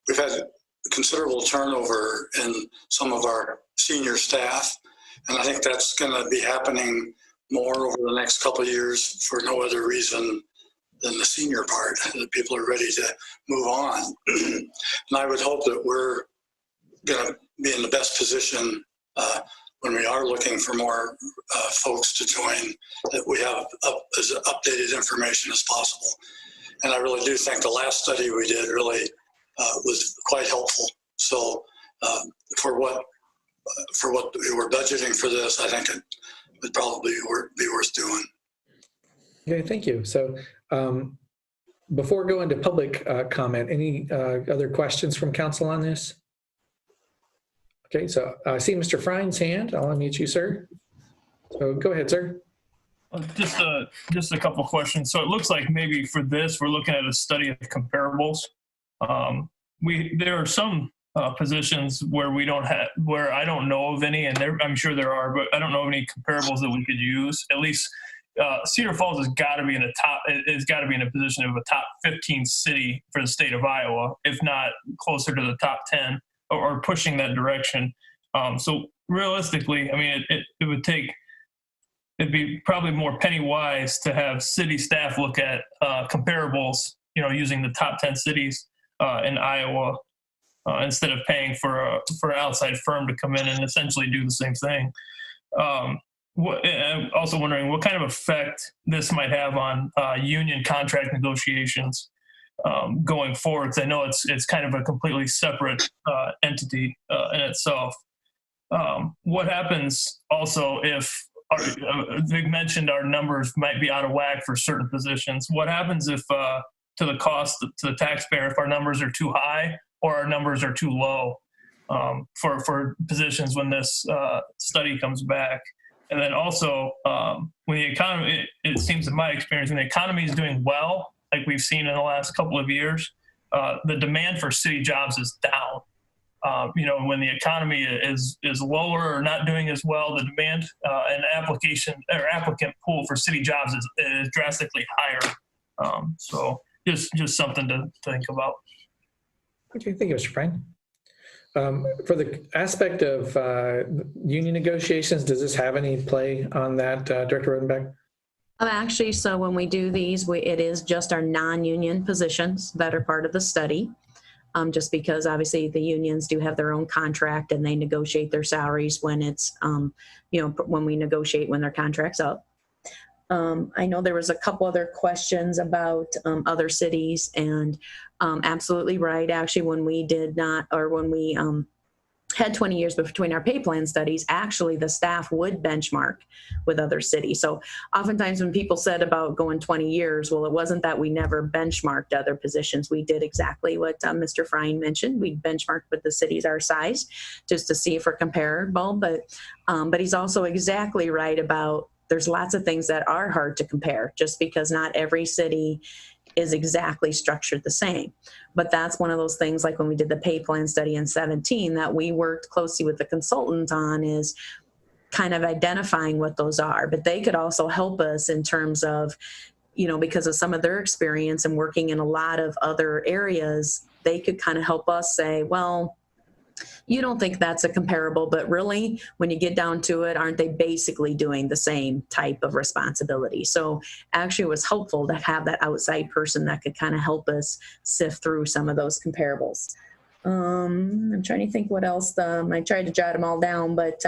we've had considerable turnover in some of our senior staff. And I think that's going to be happening more over the next couple of years for no other reason than the senior part, that people are ready to move on. And I would hope that we're going to be in the best position when we are looking for more folks to join, that we have as updated information as possible. And I really do think the last study we did really was quite helpful. So for what we were budgeting for this, I think it would probably be worth doing. Okay, thank you. So before going to public comment, any other questions from council on this? Okay, so I see Mr. Frine's hand. I'll unmute you, sir. So go ahead, sir. Just a couple questions. So it looks like maybe for this, we're looking at a study of comparables. There are some positions where where I don't know of any, and I'm sure there are, but I don't know of any comparables that we could use. At least Cedar Falls has got to be in a position of a top 15 city for the state of Iowa, if not closer to the top 10 or pushing that direction. So realistically, I mean, it'd be probably more penny wise to have city staff look at comparables, using the top 10 cities in Iowa instead of paying for an outside firm to come in and essentially do the same thing. I'm also wondering what kind of effect this might have on union contract negotiations going forward. 'Cause I know it's kind of a completely separate entity in itself. What happens also if they mentioned our numbers might be out of whack for certain positions? What happens if to the cost to the taxpayer if our numbers are too high or our numbers are too low for positions when this study comes back? And then also, when the economy, it seems in my experience, when the economy is doing well, like we've seen in the last couple of years, the demand for city jobs is down. When the economy is lower or not doing as well, the demand and applicant pool for city jobs is drastically higher. So just something to think about. Okay, thank you, Mr. Frine. For the aspect of union negotiations, does this have any play on that, Director Rodenbeck? Actually, so when we do these, it is just our non-union positions that are part of the study. Just because obviously the unions do have their own contract and they negotiate their salaries when it's, when we negotiate when their contract's up. I know there was a couple other questions about other cities, and absolutely right. Actually, when we had 20 years between our pay plan studies, actually the staff would benchmark with other cities. So oftentimes when people said about going 20 years, well, it wasn't that we never benchmarked other positions. We did exactly what Mr. Frine mentioned. We benchmarked with the cities our size just to see if we're comparable. But he's also exactly right about there's lots of things that are hard to compare just because not every city is exactly structured the same. But that's one of those things, like when we did the pay plan study in 2017, that we worked closely with the consultant on, is kind of identifying what those are. But they could also help us in terms of, because of some of their experience and working in a lot of other areas, they could kind of help us say, well, you don't think that's a comparable, but really, when you get down to it, aren't they basically doing the same type of responsibility? So actually it was helpful to have that outside person that could kind of help us sift through some of those comparables. I'm trying to think what else. I tried to jot them all down, but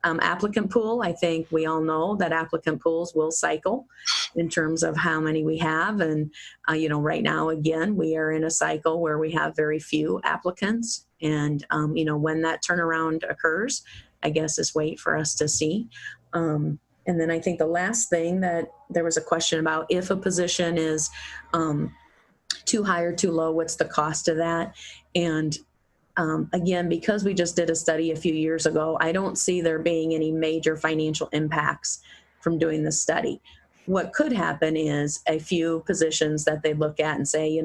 applicant pool, I think we all know that applicant pools will cycle in terms of how many we have. And, right now, again, we are in a cycle where we have very few applicants. And, when that turnaround occurs, I guess is wait for us to see. And then I think the last thing that there was a question about, if a position is too high or too low, what's the cost of that? And again, because we just did a study a few years ago, I don't see there being any major financial impacts from doing this study. What could happen is a few positions that they look at and say,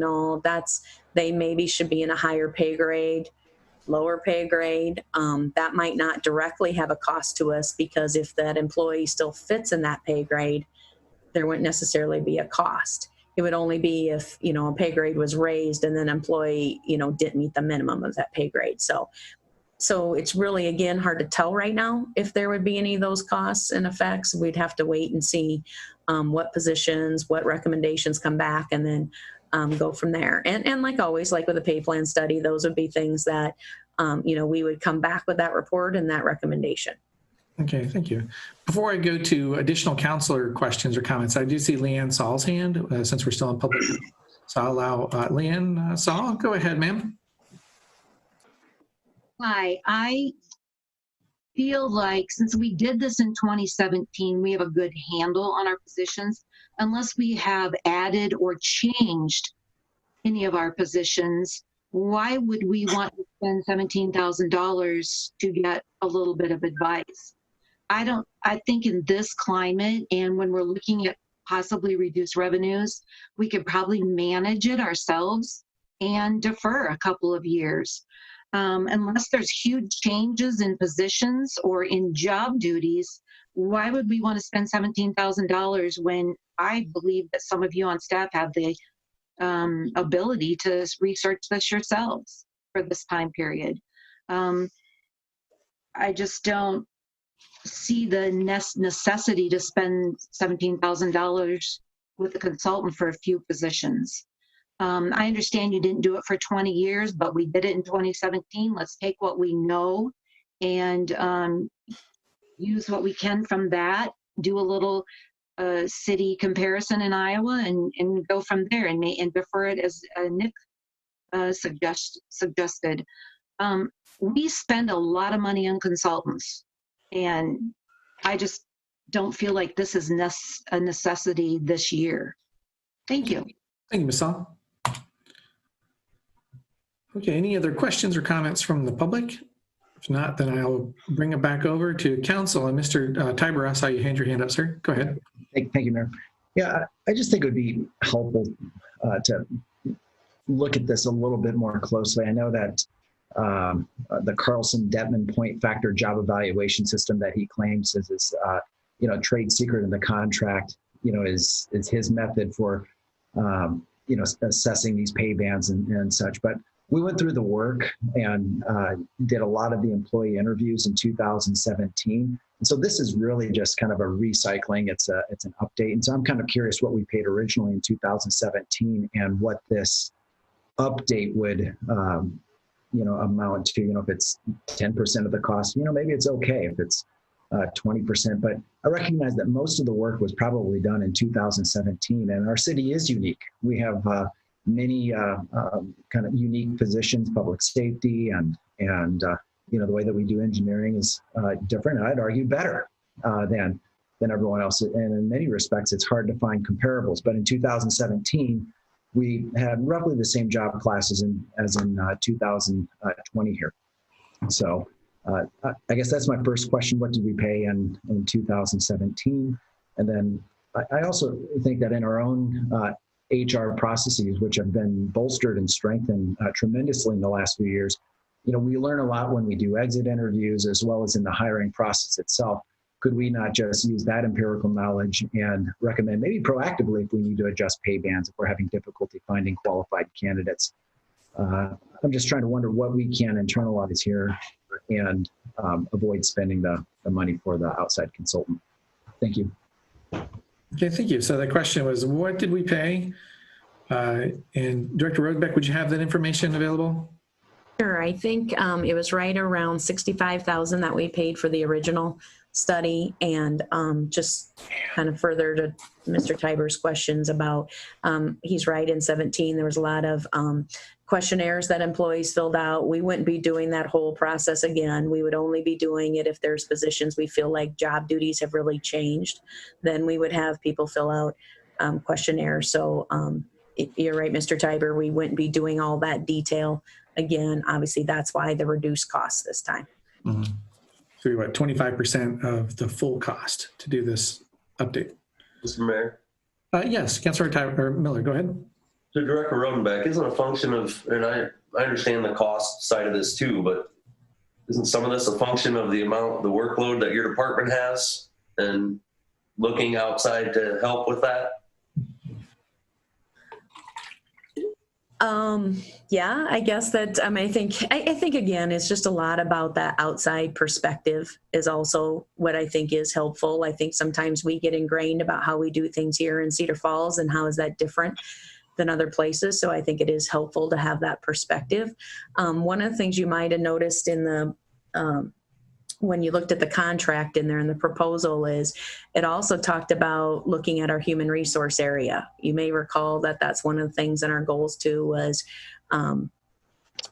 they maybe should be in a higher pay grade, lower pay grade. That might not directly have a cost to us, because if that employee still fits in that pay grade, there wouldn't necessarily be a cost. It would only be if, a pay grade was raised and then employee, didn't meet the minimum of that pay grade. So it's really, again, hard to tell right now if there would be any of those costs and effects. We'd have to wait and see what positions, what recommendations come back, and then go from there. And like always, like with a pay plan study, those would be things that, we would come back with that report and that recommendation. Okay, thank you. Before I go to additional counselor questions or comments, I do see Leanne Saul's hand since we're still in public. So I'll allow Leanne Saul. Go ahead, ma'am. Hi, I feel like since we did this in 2017, we have a good handle on our positions. Unless we have added or changed any of our positions, why would we want to spend $17,000 to get a little bit of advice? I think in this climate and when we're looking at possibly reduced revenues, we could probably manage it ourselves and defer a couple of years. Unless there's huge changes in positions or in job duties, why would we want to spend $17,000 when I believe that some of you on staff have the ability to research this yourselves for this time period? I just don't see the necessity to spend $17,000 with a consultant for a few positions. I understand you didn't do it for 20 years, but we did it in 2017. Let's take what we know and use what we can from that, do a little city comparison in Iowa and go from there and defer it as Nick suggested. We spend a lot of money on consultants, and I just don't feel like this is a necessity this year. Thank you. Thank you, Ms. Saul. Okay, any other questions or comments from the public? If not, then I'll bring it back over to council. And Mr. Tiber, I saw you hand your hand up, sir. Go ahead. Thank you, Mayor. Yeah, I just think it would be helpful to look at this a little bit more closely. I know that the Carlson-Detman point factor job evaluation system that he claims is his, trade secret in the contract, is his method for, assessing these pay bands and such. But we went through the work and did a lot of the employee interviews in 2017. And so this is really just kind of a recycling. It's an update. And so I'm kind of curious what we paid originally in 2017 and what this update would, amount to. If it's 10% of the cost, maybe it's okay if it's 20%. But I recognize that most of the work was probably done in 2017, and our city is unique. We have many kind of unique positions, public safety, and the way that we do engineering is different. And I'd argue better than everyone else. And in many respects, it's hard to find comparables. But in 2017, we had roughly the same job classes as in 2020 here. So I guess that's my first question. What did we pay in 2017? And then I also think that in our own HR processes, which have been bolstered and strengthened tremendously in the last few years, we learn a lot when we do exit interviews as well as in the hiring process itself. Could we not just use that empirical knowledge and recommend maybe proactively if we need to adjust pay bands if we're having difficulty finding qualified candidates? I'm just trying to wonder what we can internalize here and avoid spending the money for the outside consultant. Thank you. Okay, thank you. So the question was, what did we pay? And Director Rodenbeck, would you have that information available? Sure. I think it was right around $65,000 that we paid for the original study, and just kind of further to Mr. Tiber's questions about, he's right, in 17 there was a lot of questionnaires that employees filled out. We wouldn't be doing that whole process again. We would only be doing it if there's positions we feel like job duties have really changed. Then we would have people fill out questionnaires. So you're right, Mr. Tiber, we wouldn't be doing all that detail again. Obviously, that's why the reduced cost this time. Mm-hmm. So what, 25% of the full cost to do this update? Mr. Mayor? Yes, Councilor Miller, go ahead. So Director Rodenbeck, isn't a function of, and I understand the cost side of this too, but isn't some of this a function of the workload that your department has and looking outside to help with that? Yeah, I guess that, I think again, it's just a lot about that outside perspective is also what I think is helpful. I think sometimes we get ingrained about how we do things here in Cedar Falls and how is that different than other places. So I think it is helpful to have that perspective. One of the things you might have noticed in the when you looked at the contract in there and the proposal is, it also talked about looking at our human resource area. You may recall that that's one of the things in our goals too was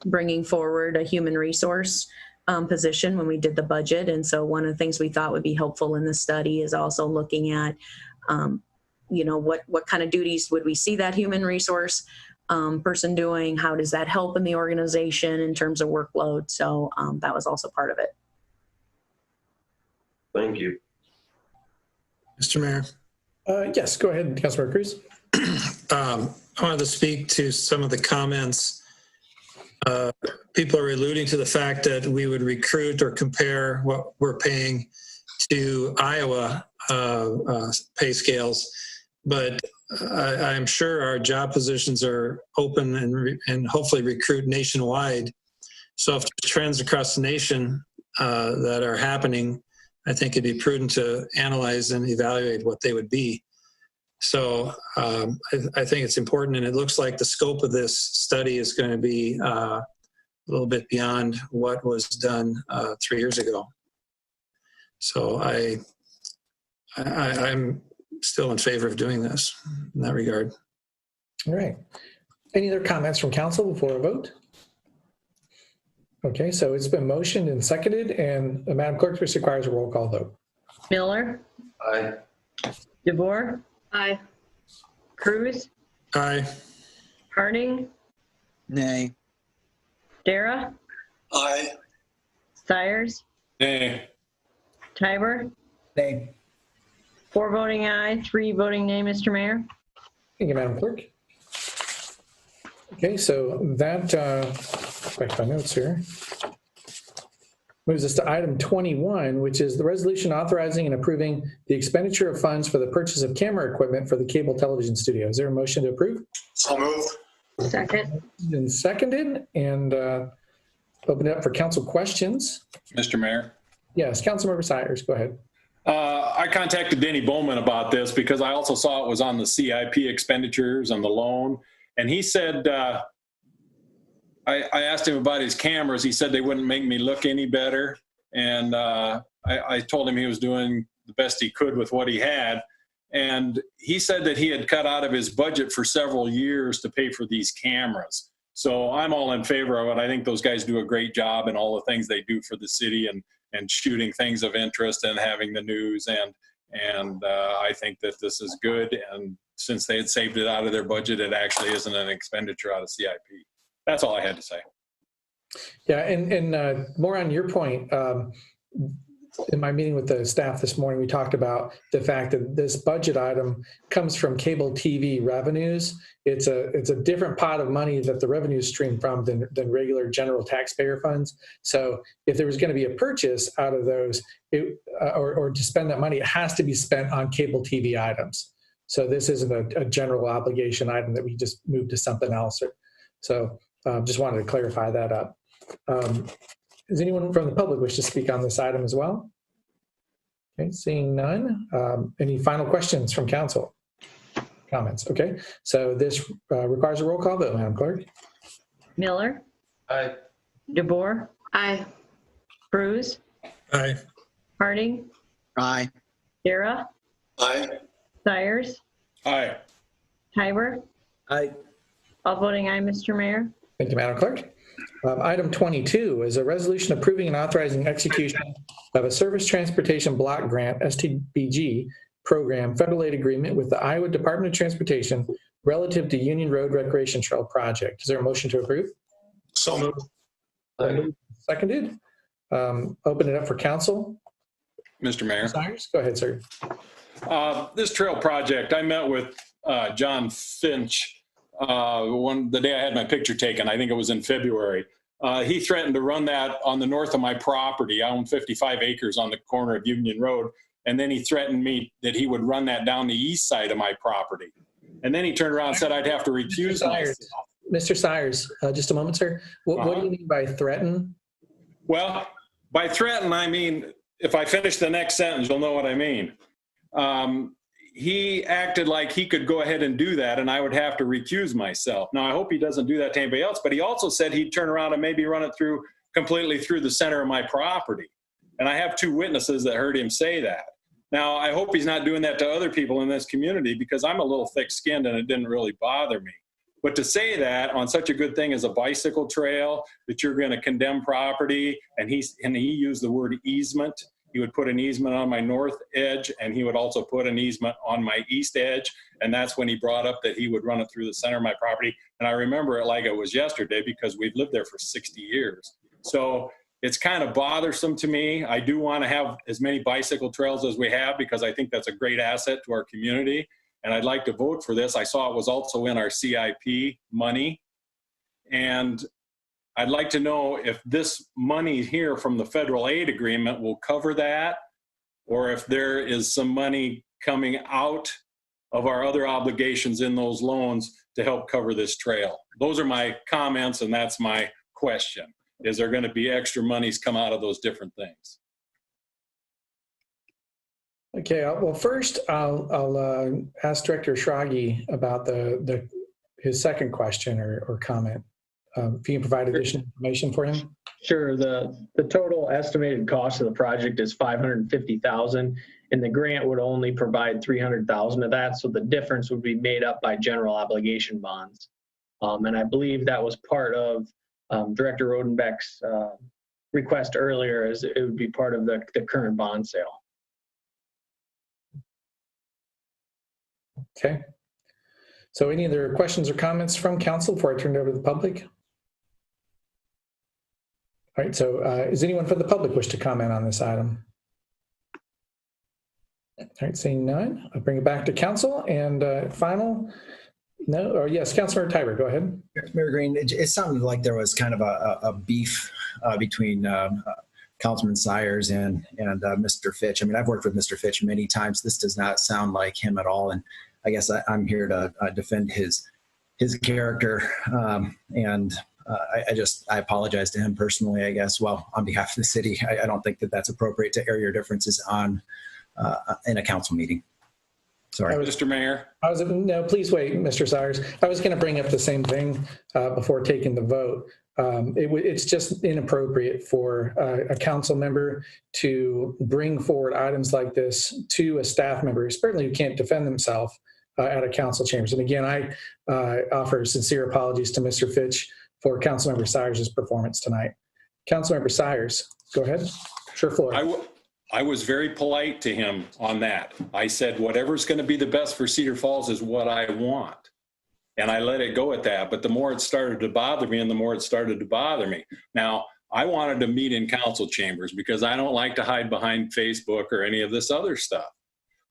bringing forward a human resource position when we did the budget. And so one of the things we thought would be helpful in this study is also looking at, what kind of duties would we see that human resource person doing? How does that help in the organization in terms of workload? So that was also part of it. Thank you. Mr. Mayor. Yes, go ahead, Councilmember Cruz. I wanted to speak to some of the comments. People are alluding to the fact that we would recruit or compare what we're paying to Iowa pay scales, but I'm sure our job positions are open and hopefully recruit nationwide. So if there's trends across the nation that are happening, I think it'd be prudent to analyze and evaluate what they would be. So I think it's important, and it looks like the scope of this study is going to be a little bit beyond what was done 3 years ago. So I'm still in favor of doing this in that regard. All right. Any other comments from council before a vote? Okay, so it's been motioned and seconded, and Madam Clerk, this requires a roll call vote. Miller, Aye. DeVore, Aye. Cruz, Aye. Harding, Nay. Dara, Aye. Sires, Nay. Tiber. Nay. 4 voting aye, 3 voting nay, Mr. Mayor. Thank you, Madam Clerk. Okay, so that, back to my notes here, moves us to item 21, which is the resolution authorizing and approving the expenditure of funds for the purchase of camera equipment for the cable television studio. Is there a motion to approve? So moved. Second. And seconded, and open it up for council questions. Mr. Mayor. Yes, Councilmember Sires, go ahead. I contacted Denny Bowman about this because I also saw it was on the CIP expenditures and the loan. And he said, I asked him about his cameras. He said they wouldn't make me look any better. And I told him he was doing the best he could with what he had. And he said that he had cut out of his budget for several years to pay for these cameras. So I'm all in favor of it. I think those guys do a great job in all the things they do for the city and shooting things of interest and having the news. And I think that this is good. And since they had saved it out of their budget, it actually isn't an expenditure out of CIP. That's all I had to say. Yeah, and more on your point, in my meeting with the staff this morning, we talked about the fact that this budget item comes from cable TV revenues. It's a different pot of money that the revenues stream from than regular general taxpayer funds. So if there was going to be a purchase out of those, or to spend that money, it has to be spent on cable TV items. So this isn't a general obligation item that we just moved to something else. So just wanted to clarify that up. Does anyone from the public wish to speak on this item as well? Okay, seeing none. Any final questions from council? Comments? Okay, so this requires a roll call vote, Madam Clerk. Miller. Aye. DeVore. Aye. Cruz. Aye. Harding. Aye. Dara. Aye. Sires. Aye. Tiber. Aye. All voting aye, Mr. Mayor. Thank you, Madam Clerk. Item 22 is a resolution approving and authorizing execution of a Service Transportation Block Grant, STBG, program federal aid agreement with the Iowa Department of Transportation relative to Union Road Recreation Trail project. Is there a motion to approve? So moved. Seconded. Open it up for council. Mr. Mayor. Sires, go ahead, sir. This trail project, I met with John Finch the day I had my picture taken. I think it was in February. He threatened to run that on the north of my property. I own 55 acres on the corner of Union Road. And then he threatened me that he would run that down the east side of my property. And then he turned around and said I'd have to recuse myself. Mr. Sires, just a moment, sir. What do you mean by threaten? Well, by threaten, I mean, if I finish the next sentence, you'll know what I mean. He acted like he could go ahead and do that, and I would have to recuse myself. Now, I hope he doesn't do that to anybody else, but he also said he'd turn around and maybe run it completely through the center of my property. And I have 2 witnesses that heard him say that. Now, I hope he's not doing that to other people in this community, because I'm a little thick-skinned and it didn't really bother me. But to say that on such a good thing as a bicycle trail, that you're going to condemn property, and he used the word easement. He would put an easement on my north edge, and he would also put an easement on my east edge. And that's when he brought up that he would run it through the center of my property. And I remember it like it was yesterday, because we've lived there for 60 years. So it's kind of bothersome to me. I do want to have as many bicycle trails as we have, because I think that's a great asset to our community. And I'd like to vote for this. I saw it was also in our CIP money. And I'd like to know if this money here from the federal aid agreement will cover that, or if there is some money coming out of our other obligations in those loans to help cover this trail. Those are my comments, and that's my question. Is there going to be extra monies come out of those different things? Okay, well, first I'll ask Director Schrage about his second question or comment. If you can provide additional information for him. Sure. The total estimated cost of the project is $550,000, and the grant would only provide $300,000 of that. So the difference would be made up by general obligation bonds. And I believe that was part of Director Rodenbeck's request earlier, as it would be part of the current bond sale. Okay. So any other questions or comments from council before I turn it over to the public? All right, so does anyone from the public wish to comment on this item? All right, seeing none, I'll bring it back to council. And final, no, or yes, Councilor Tiber, go ahead. Mayor Green, it sounded like there was kind of a beef between Councilman Sires and Mr. Fitch. I mean, I've worked with Mr. Fitch many times. This does not sound like him at all. And I guess I'm here to defend his character. I apologize to him personally, I guess. Well, on behalf of the city, I don't think that that's appropriate to air your differences on in a council meeting. Sorry. Mr. Mayor. No, please wait, Mr. Sires. I was going to bring up the same thing before taking the vote. It's just inappropriate for a council member to bring forward items like this to a staff member, certainly who can't defend themselves at a council chambers. And again, I offer sincere apologies to Mr. Fitch for Councilmember Sires' performance tonight. Councilmember Sires, go ahead. Sure, floor. I was very polite to him on that. I said, whatever's going to be the best for Cedar Falls is what I want. And I let it go at that. But the more it started to bother me, and the more it started to bother me. Now, I wanted to meet in council chambers because I don't like to hide behind Facebook or any of this other stuff.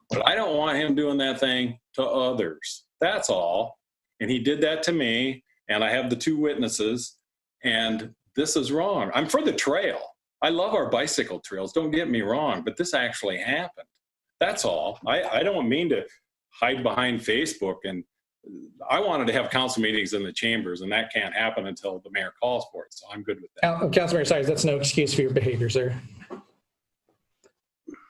But I don't want him doing that thing to others. That's all. And he did that to me. And I have the 2 witnesses. And this is wrong. I'm for the trail. I love our bicycle trails, don't get me wrong, but this actually happened. That's all. I don't mean to hide behind Facebook, and I wanted to have council meetings in the chambers, and that can't happen until the mayor calls for it, so I'm good with that. Councilmember Sires, that's no excuse for your behavior, sir.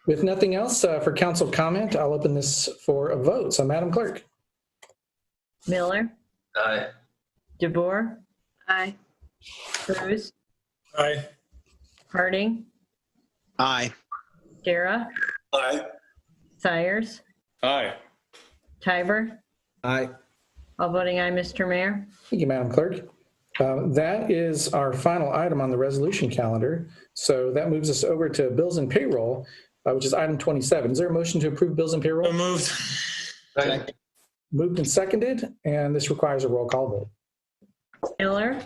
With nothing else for council comment, I'll open this for a vote. So, Madam Clerk. Miller. Aye. DeBoer. Aye. Cruz. Aye. Harding. Aye. Dara. Aye. Sires. Aye. Tiber. Aye. All voting aye, Mr. Mayor. Thank you, Madam Clerk. That is our final item on the resolution calendar. So that moves us over to bills and payroll, which is item 27. Is there a motion to approve bills and payroll? So moved. Aye. Moved and seconded, and this requires a roll call vote. Miller.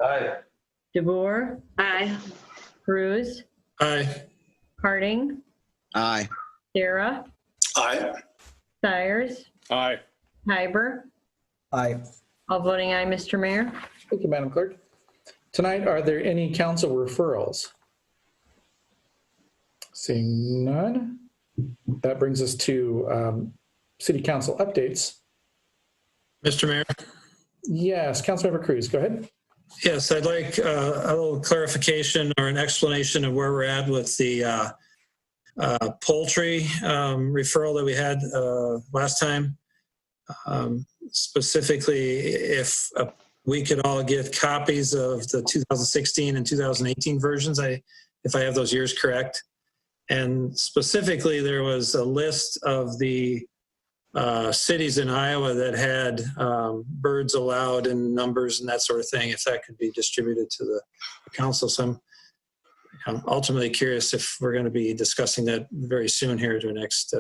Aye. DeBoer. Aye. Cruz. Aye. Harding. Aye. Dara. Aye. Sires. Aye. Tiber. Aye. All voting aye, Mr. Mayor. Thank you, Madam Clerk. Tonight, are there any council referrals? Seeing none, that brings us to city council updates. Mr. Mayor. Yes, Councilmember Cruz, go ahead. Yes, I'd like a little clarification or an explanation of where we're at with the poultry referral that we had last time. Specifically, if we could all get copies of the 2016 and 2018 versions, if I have those years correct. And specifically, there was a list of the cities in Iowa that had birds allowed in numbers and that sort of thing, if that could be distributed to the council. So I'm ultimately curious if we're going to be discussing that very soon here at our next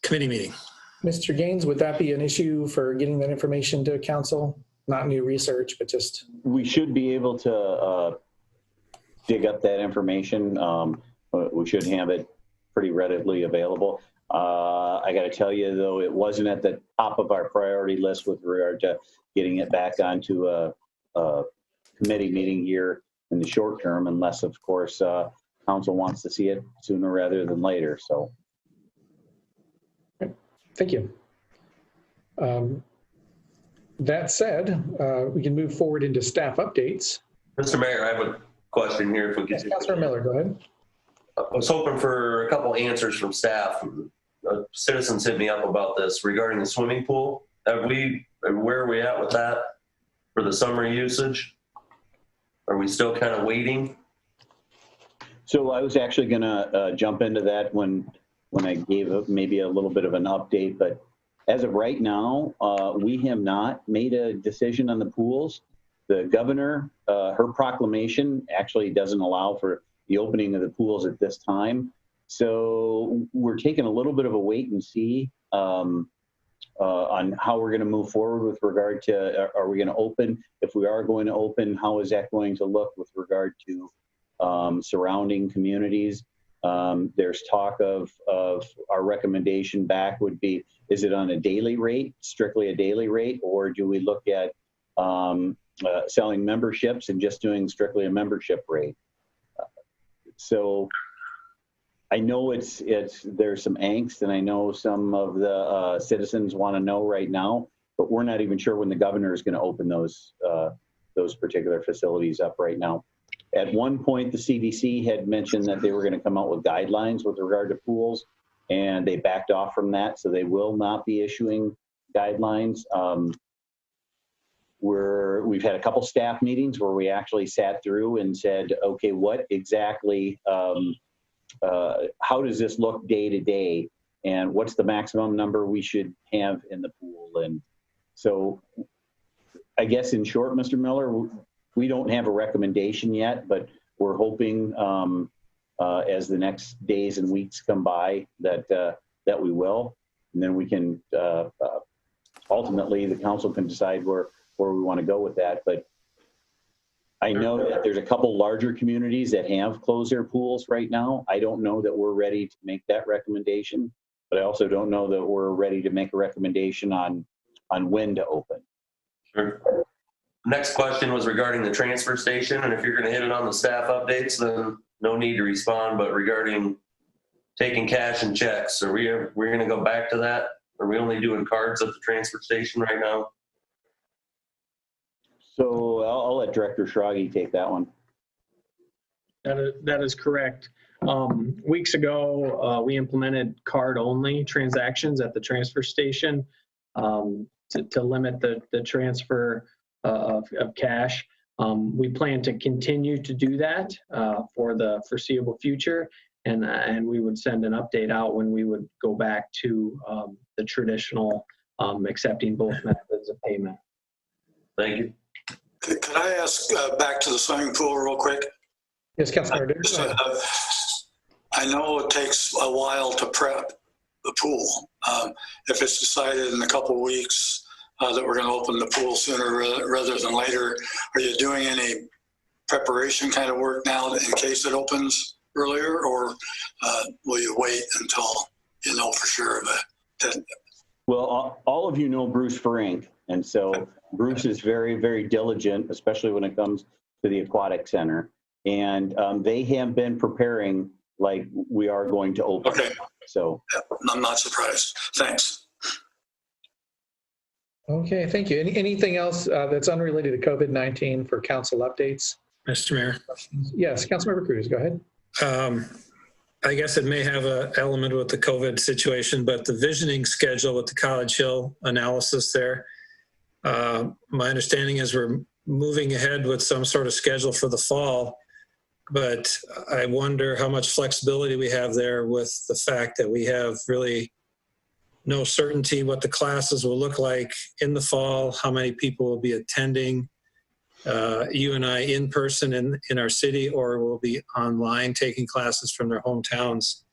committee meeting. Mr. Gaines, would that be an issue for getting that information to council? Not new research, but just... We should be able to dig up that information. We should have it pretty readily available. I got to tell you, though, it wasn't at the top of our priority list with regard to getting it back onto a committee meeting here in the short term, unless, of course, council wants to see it sooner rather than later. So, thank you. That said, we can move forward into staff updates. Mr. Mayor, I have a question here. If we could. Yes, Councilor Miller, go ahead. I was hoping for a couple answers from staff. Citizens hit me up about this regarding the swimming pool. Where are we at with that for the summer usage? Are we still kind of waiting? So I was actually going to jump into that when I gave maybe a little bit of an update, but as of right now, we have not made a decision on the pools. The governor, her proclamation actually doesn't allow for the opening of the pools at this time. So we're taking a little bit of a wait and see on how we're going to move forward with regard to, are we going to open? If we are going to open, how is that going to look with regard to surrounding communities? There's talk of our recommendation back would be, is it on a daily rate, strictly a daily rate, or do we look at selling memberships and just doing strictly a membership rate? So I know there's some angst, and I know some of the citizens want to know right now, but we're not even sure when the governor is going to open those particular facilities up right now. At one point, the CDC had mentioned that they were going to come out with guidelines with regard to pools, and they backed off from that, so they will not be issuing guidelines. We've had a couple staff meetings where we actually sat through and said, okay, what exactly, how does this look day to day, and what's the maximum number we should have in the pool? And so I guess in short, Mr. Miller, we don't have a recommendation yet, but we're hoping as the next days and weeks come by that we will, and then we can ultimately the council can decide where we want to go with that. But I know that there's a couple larger communities that have closed their pools right now. I don't know that we're ready to make that recommendation, but I also don't know that we're ready to make a recommendation on when to open. Sure. Next question was regarding the transfer station, and if you're going to hit it on the staff updates, then no need to respond. But regarding taking cash and checks, we're going to go back to that? Are we only doing cards at the transfer station right now? So I'll let Director Schrage take that one. That is correct. Weeks ago, we implemented card-only transactions at the transfer station to limit the transfer of cash. We plan to continue to do that for the foreseeable future, and we would send an update out when we would go back to the traditional accepting both methods of payment. Thank you. Could I ask back to the swimming pool real quick? Yes, Councilor. I know it takes a while to prep the pool. If it's decided in a couple of weeks that we're going to open the pool sooner rather than later, are you doing any preparation kind of work now in case it opens earlier, or will you wait until you know for sure that? Well, all of you know Bruce Frank, and so Bruce is very, very diligent, especially when it comes to the aquatic center. And they have been preparing like we are going to open. Okay. So I'm not surprised. Thanks. Okay, thank you. Anything else that's unrelated to COVID-19 for council updates? Mr. Mayor. Yes, Councilmember Cruz, go ahead. I guess it may have an element with the COVID situation, but the visioning schedule with the College Hill analysis there, my understanding is we're moving ahead with some sort of schedule for the fall. but I wonder how much flexibility we have there with the fact that we have really no certainty what the classes will look like in the fall, how many people will be attending, you and I in person in our city, or will be online taking classes from their hometowns.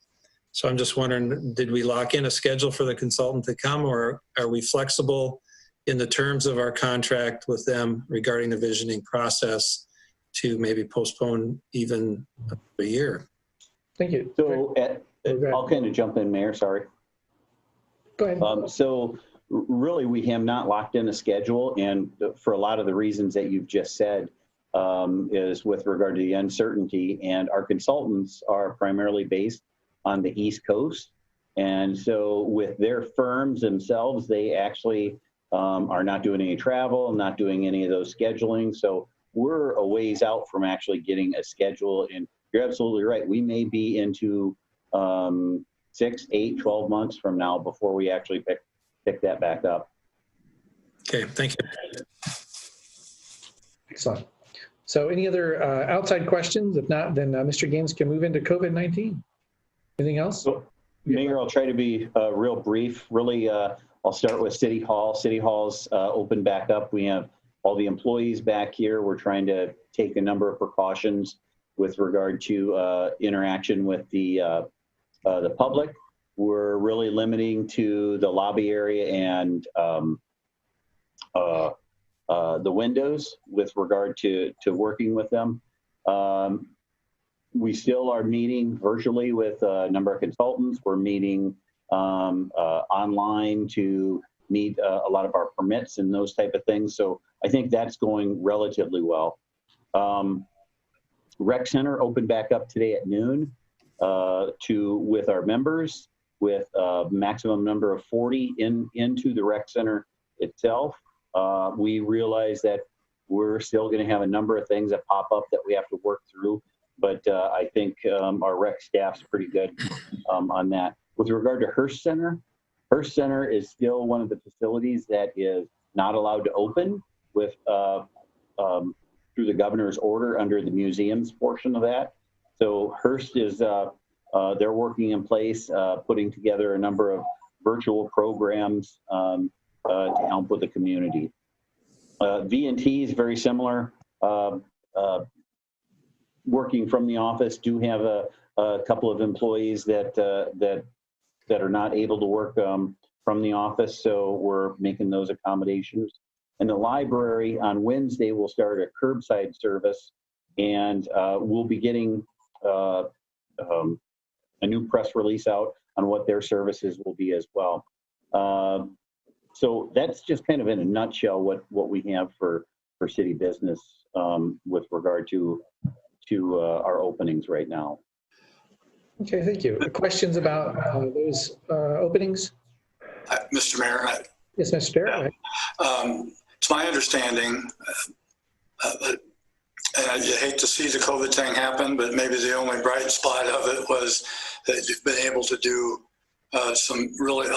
So I'm just wondering, did we lock in a schedule for the consultant to come, or are we flexible in the terms of our contract with them regarding the visioning process to maybe postpone even a year? Thank you. So I'll kind of jump in, Mayor, sorry. Go ahead. So really, we have not locked in a schedule, and for a lot of the reasons that you've just said, is with regard to the uncertainty, and our consultants are primarily based on the East Coast. And so with their firms themselves, they actually are not doing any travel, not doing any of those scheduling. So we're a ways out from actually getting a schedule. And you're absolutely right. We may be into 6, 8, 12 months from now before we actually pick that back up. Okay, thank you. Excellent. So any other outside questions? If not, then Mr. Gaines can move into COVID-19. Anything else? So, Mayor, I'll try to be real brief. Really, I'll start with City Hall. City Hall's open back up. We have all the employees back here. We're trying to take a number of precautions with regard to interaction with the public. We're really limiting to the lobby area and the windows with regard to working with them. We still are meeting virtually with a number of consultants. We're meeting online to meet a lot of our permits and those type of things. So I think that's going relatively well. Rec Center opened back up today at noon with our members, with a maximum number of 40 into the Rec Center itself. We realize that we're still going to have a number of things that pop up that we have to work through. But I think our rec staff's pretty good on that. With regard to Hearst Center is still one of the facilities that is not allowed to open with through the governor's order under the museums portion of that. So Hearst is they're working in place, putting together a number of virtual programs to help with the community. V&T is very similar. Working from the office, do have a couple of employees that are not able to work from the office, so we're making those accommodations. And the library on Wednesday will start a curbside service, and we'll be getting a new press release out on what their services will be as well. So that's just kind of in a nutshell what we have for city business with regard to our openings right now. Okay, thank you. Questions about those openings? Mr. Mayor. Yes, Mr. Cedar. It's my understanding, and you hate to see the COVID thing happen, but maybe the only bright spot of it was that you've been able to do a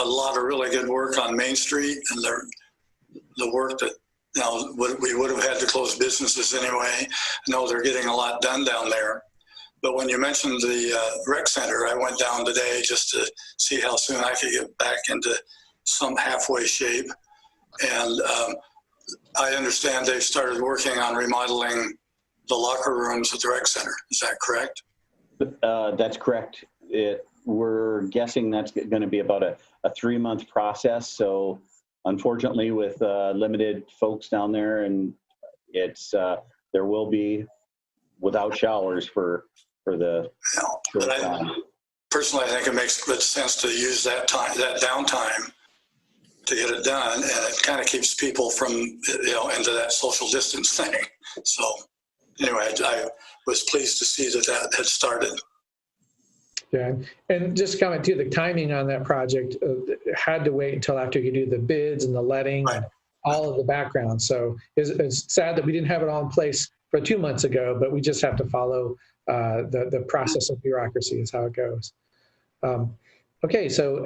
lot of really good work on Main Street, and the work that we would have had to close businesses anyway. I know they're getting a lot done down there. But when you mentioned the rec center, I went down today just to see how soon I could get back into some halfway shape. And I understand they've started working on remodeling the locker rooms at the rec center. Is that correct? That's correct. We're guessing that's going to be about a 3-month process. So unfortunately, with limited folks down there, and it's there will be without showers for the short time. Personally, I think it makes good sense to use that downtime to get it done, and it kind of keeps people from into that social distance thing. So anyway, I was pleased to see that had started. Yeah, and just comment too, the timing on that project had to wait until after you do the bids and the letting and all of the background. So it's sad that we didn't have it all in place for 2 months ago, but we just have to follow the process of bureaucracy is how it goes. Okay, so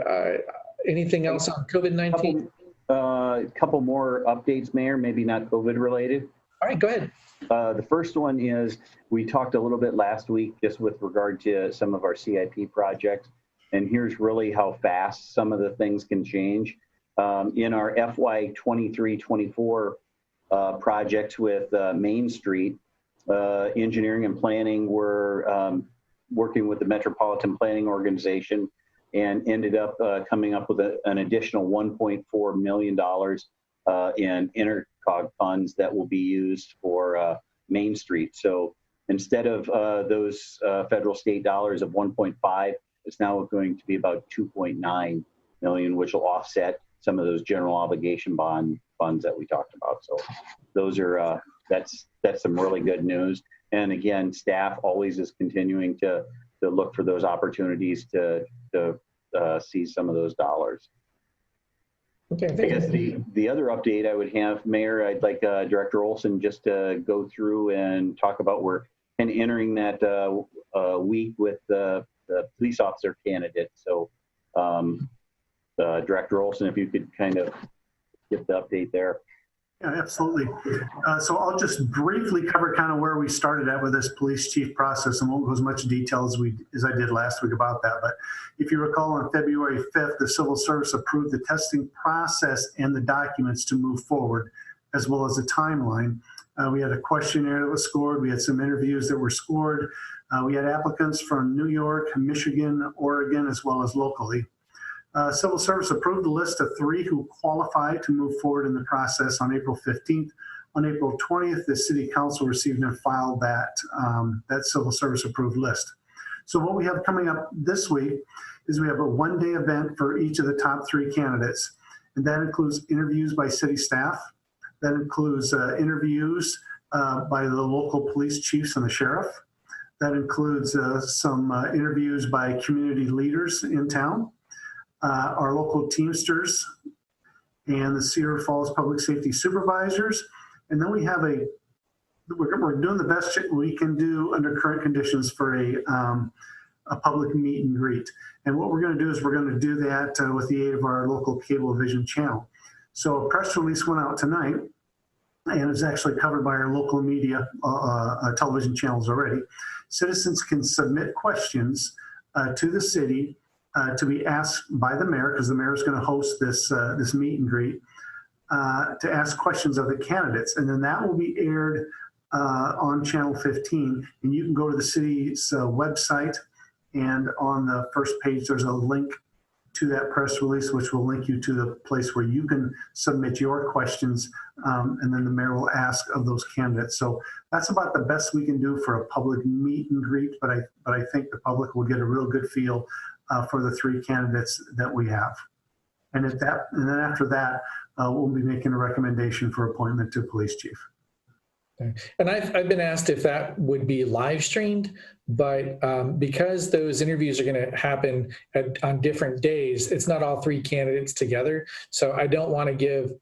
anything else on COVID-19? A couple more updates, Mayor, maybe not COVID related. All right, go ahead. The first one is, we talked a little bit last week just with regard to some of our CIP projects, and here's really how fast some of the things can change. In our FY 23-24 projects with Main Street, engineering and planning were working with the Metropolitan Planning Organization and ended up coming up with an additional $1.4 million in intercog funds that will be used for Main Street. So instead of those federal state dollars of 1.5, it's now going to be about 2.9 million, which will offset some of those general obligation bond funds that we talked about. So those are that's some really good news. And again, staff always is continuing to look for those opportunities to see some of those dollars. Okay, I guess the other update I would have, Mayor, I'd like Director Olson just to go through and talk about, we're kind of entering that week with the police officer candidate. So Director Olson, if you could kind of give the update there. Yeah, absolutely. So I'll just briefly cover kind of where we started at with this police chief process, and won't go as much detail as I did last week about that. But if you recall, on February 5th, the Civil Service approved the testing process and the documents to move forward, as well as a timeline. We had a questionnaire that was scored. We had some interviews that were scored. We had applicants from New York, Michigan, Oregon, as well as locally. Civil Service approved a list of 3 who qualify to move forward in the process on April 15th. On April 20th, the City Council received and filed that Civil Service approved list. So what we have coming up this week is we have a one-day event for each of the top 3 candidates. And that includes interviews by city staff. That includes interviews by the local police chiefs and the sheriff. That includes some interviews by community leaders in town. Our local Teamsters and the Cedar Falls Public Safety Supervisors. And then we have we're doing the best we can do under current conditions for a public meet and greet. And what we're going to do is we're going to do that with the aid of our local cable vision channel. So a press release went out tonight, and it's actually covered by our local media television channels already. Citizens can submit questions to the city to be asked by the mayor, because the mayor is going to host this meet and greet, to ask questions of the candidates. And then that will be aired on Channel 15. And you can go to the city's website, and on the first page, there's a link to that press release, which will link you to the place where you can submit your questions, and then the mayor will ask of those candidates. So that's about the best we can do for a public meet and greet, but I think the public will get a real good feel for the 3 candidates that we have. And then after that, we'll be making a recommendation for appointment to police chief. Okay. And I've been asked if that would be live streamed, but because those interviews are going to happen on different days, it's not all 3 candidates together. So I don't want to give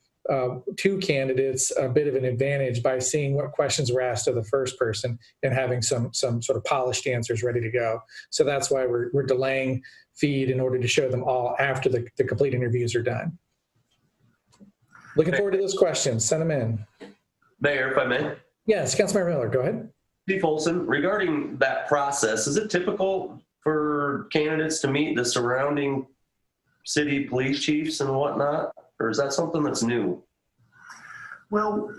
2 candidates a bit of an advantage by seeing what questions were asked of the first person and having some sort of polished answers ready to go. So that's why we're delaying feed in order to show them all after the complete interviews are done. Looking forward to those questions. Send them in. Mayor, if I may. Yes, Councilmember Miller, go ahead. Chief Olson, regarding that process, is it typical for candidates to meet the surrounding city police chiefs and whatnot? Or is that something that's new? Well,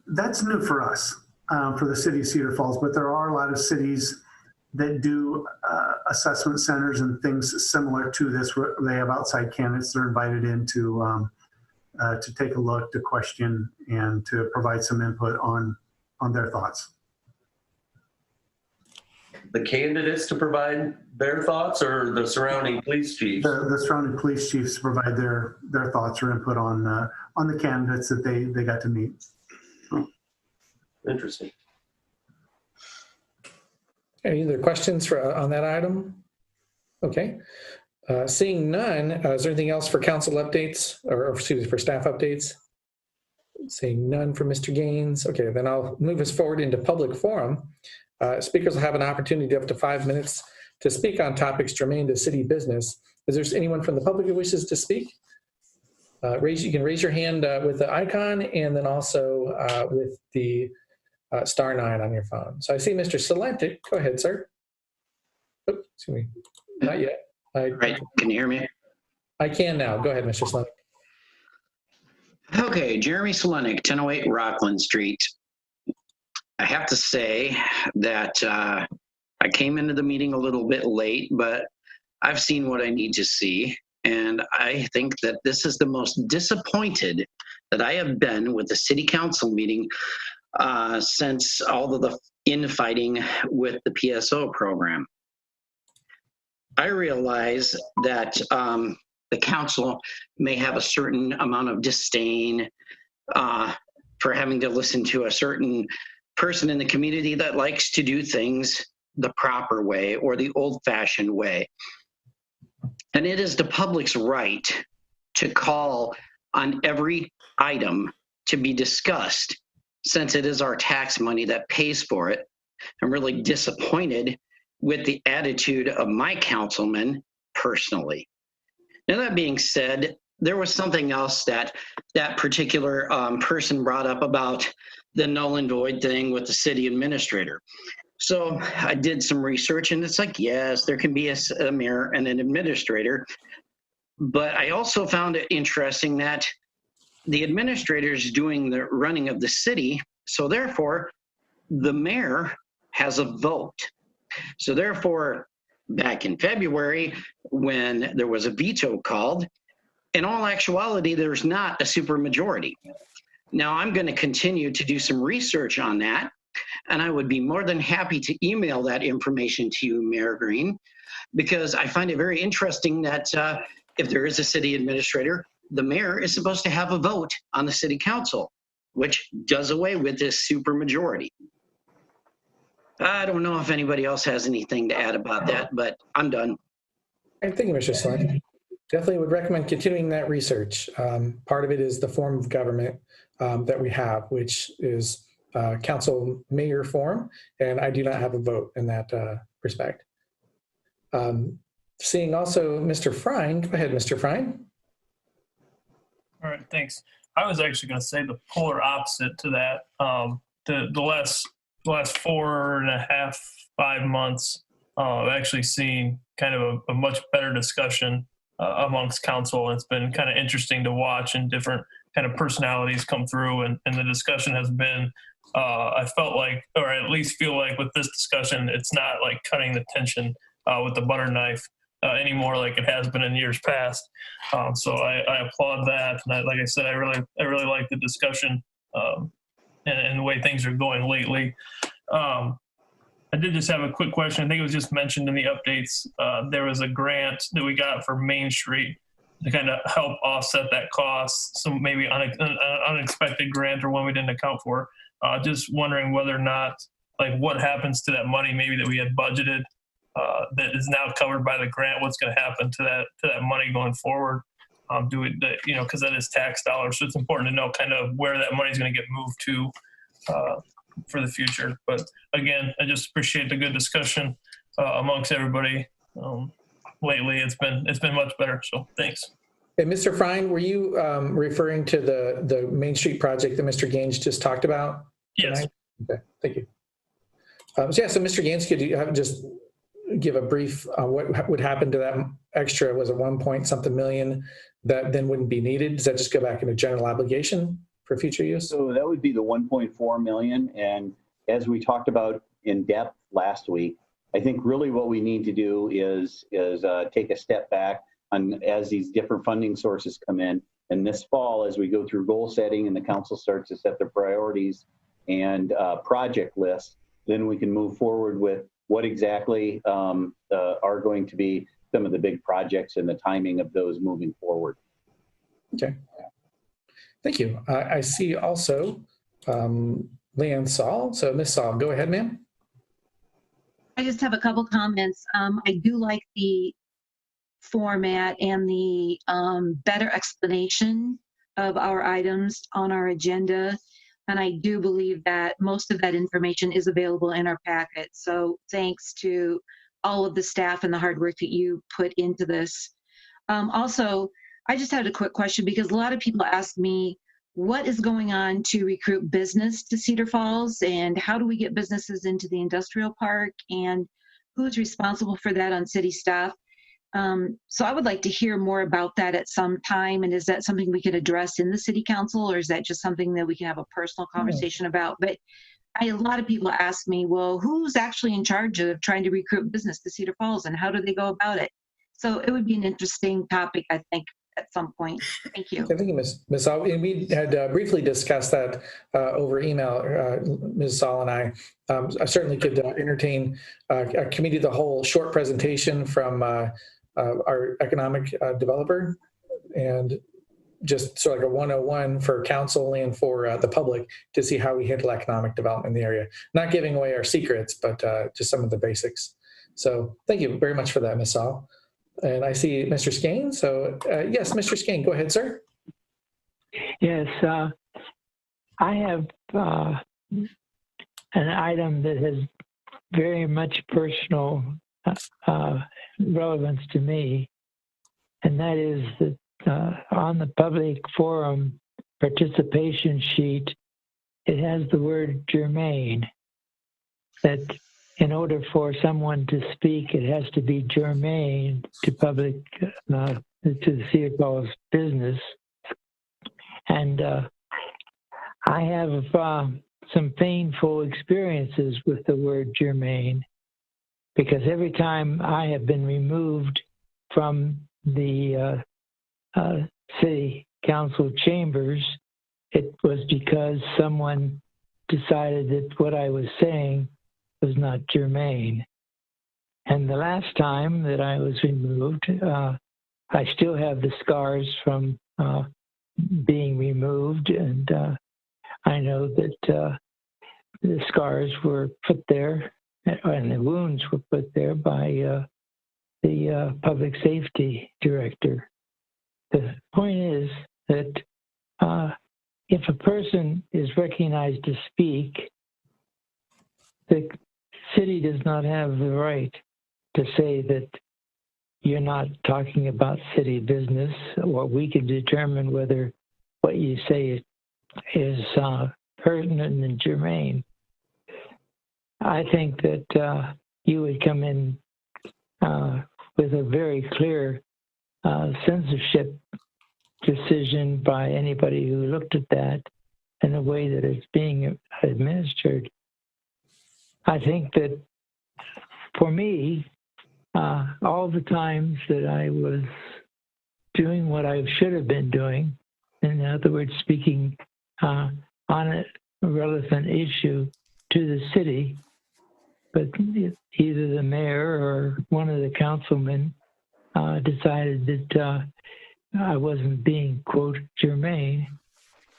that's new for us, for the city of Cedar Falls, but there are a lot of cities that do assessment centers and things similar to this, where they have outside candidates they're invited in to take a look, to question, and to provide some input on their thoughts. The candidates to provide their thoughts, or the surrounding police chiefs? The surrounding police chiefs provide their thoughts or input on the candidates that they got to meet. Interesting. Any other questions on that item? Okay. Seeing none, is there anything else for council updates or excuse me, for staff updates? Seeing none from Mr. Gaines. Okay, then I'll move us forward into public forum. Speakers will have an opportunity of up to 5 minutes to speak on topics germane to city business. Is there anyone from the public who wishes to speak? You can raise your hand with the icon and then also with the *9 on your phone. So I see Mr. Salentic. Go ahead, sir. Oops, excuse me. Not yet. Right. Can you hear me? I can now. Go ahead, Mr. Salentic. Okay. Jeremy Salentic, 1008 Rockland Street. I have to say that I came into the meeting a little bit late, but I've seen what I need to see. And I think that this is the most disappointed that I have been with the city council meeting since all of the infighting with the PSO program. I realize that the council may have a certain amount of disdain for having to listen to a certain person in the community that likes to do things the proper way or the old-fashioned way. And it is the public's right to call on every item to be discussed, since it is our tax money that pays for it. I'm really disappointed with the attitude of my councilman personally. Now, that being said, there was something else that that particular person brought up about the null and void thing with the city administrator. So I did some research, and it's like, yes, there can be a mayor and an administrator. But I also found it interesting that the administrator is doing the running of the city. So therefore, the mayor has a vote. So therefore, back in February, when there was a veto called, in all actuality, there's not a supermajority. Now, I'm going to continue to do some research on that, and I would be more than happy to email that information to you, Mayor Green, because I find it very interesting that if there is a city administrator, the mayor is supposed to have a vote on the city council, which does away with this supermajority. I don't know if anybody else has anything to add about that, but I'm done. Thank you, Mr. Slade. Definitely would recommend continuing that research. Part of it is the form of government that we have, which is council mayor form, and I do not have a vote in that respect. Seeing also Mr. Frine. Go ahead, Mr. Frine. All right, thanks. I was actually going to say the polar opposite to that. The last 4.5, 5 months, I've actually seen kind of a much better discussion amongst council. It's been kind of interesting to watch, and different kind of personalities come through, and the discussion has been, I felt like, or at least feel like with this discussion, it's not like cutting the tension with the butter knife anymore like it has been in years past. So I applaud that. And like I said, I really like the discussion and the way things are going lately. I did just have a quick question. I think it was just mentioned in the updates. There was a grant that we got for Main Street to kind of help offset that cost. So maybe an unexpected grant or one we didn't account for. Just wondering whether or not, like, what happens to that money maybe that we had budgeted that is now covered by the grant. What's going to happen to that money going forward? Because that is tax dollars. So it's important to know kind of where that money is going to get moved to for the future. But again, I just appreciate the good discussion amongst everybody. Lately, it's been much better. So thanks. And Mr. Frine, were you referring to the Main Street project that Mr. Gaines just talked about? Yes. Okay, thank you. So Mr. Gaines, could you just give a brief what would happen to that extra, was it 1 point something million that then wouldn't be needed? Does that just go back into general obligation for future use? So that would be the 1.4 million. And as we talked about in depth last week, I think really what we need to do is take a step back on as these different funding sources come in. And this fall, as we go through goal setting and the council starts to set their priorities and project lists, then we can move forward with what exactly are going to be some of the big projects and the timing of those moving forward. Okay. Thank you. I see also Leanne Saul. So Ms. Saul, go ahead, ma'am. I just have a couple comments. I do like the format and the better explanation of our items on our agenda. And I do believe that most of that information is available in our packet. So thanks to all of the staff and the hard work that you put into this. Also, I just had a quick question because a lot of people ask me, what is going on to recruit business to Cedar Falls, and how do we get businesses into the industrial park, and who's responsible for that on city staff? So I would like to hear more about that at some time. And is that something we could address in the city council, or is that just something that we can have a personal conversation about? But a lot of people ask me, well, who's actually in charge of trying to recruit business to Cedar Falls, and how do they go about it? So it would be an interesting topic, I think, at some point. Thank you. I think Ms. Saul, we had briefly discussed that over email, Ms. Saul and I. I certainly could entertain a committee of the whole short presentation from our economic developer, and just sort of like a 101 for council and for the public to see how we handle economic development in the area. Not giving away our secrets, but just some of the basics. So thank you very much for that, Ms. Saul. And I see Mr. Skane. So yes, Mr. Skane, go ahead, sir. Yes, I have an item that has very much personal relevance to me, and that is that on the public forum participation sheet, it has the word germane, that in order for someone to speak, it has to be germane to public, to the Cedar Falls business. And I have some painful experiences with the word germane, because every time I have been removed from the city council chambers, it was because someone decided that what I was saying was not germane. And the last time that I was removed, I still have the scars from being removed, and I know that the scars were put there, and the wounds were put there by the public safety director. The point is that if a person is recognized to speak, the city does not have the right to say that you're not talking about city business, or we can determine whether what you say is pertinent and germane. I think that you would come in with a very clear censorship decision by anybody who looked at that and the way that it's being administered. I think that for me, all the times that I was doing what I should have been doing, in other words, speaking on a relevant issue to the city, but either the mayor or one of the councilmen decided that I wasn't being, quote, germane.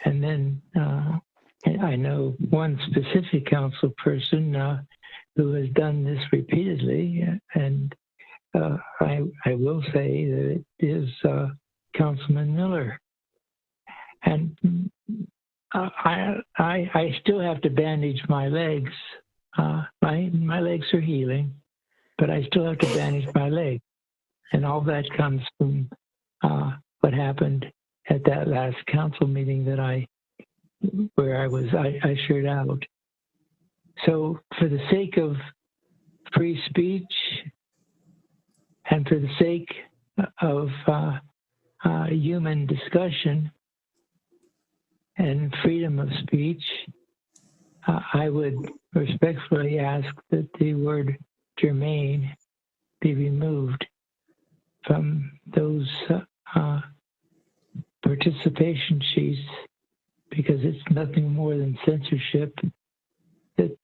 And then I know one specific council person who has done this repeatedly, and I will say that it is Councilman Miller. And I still have to bandage my legs. My legs are healing, but I still have to bandage my leg. And all that comes from what happened at that last council meeting that I shared out. So for the sake of free speech and for the sake of human discussion and freedom of speech, I would respectfully ask that the word germane be removed from those participation sheets, because it's nothing more than censorship that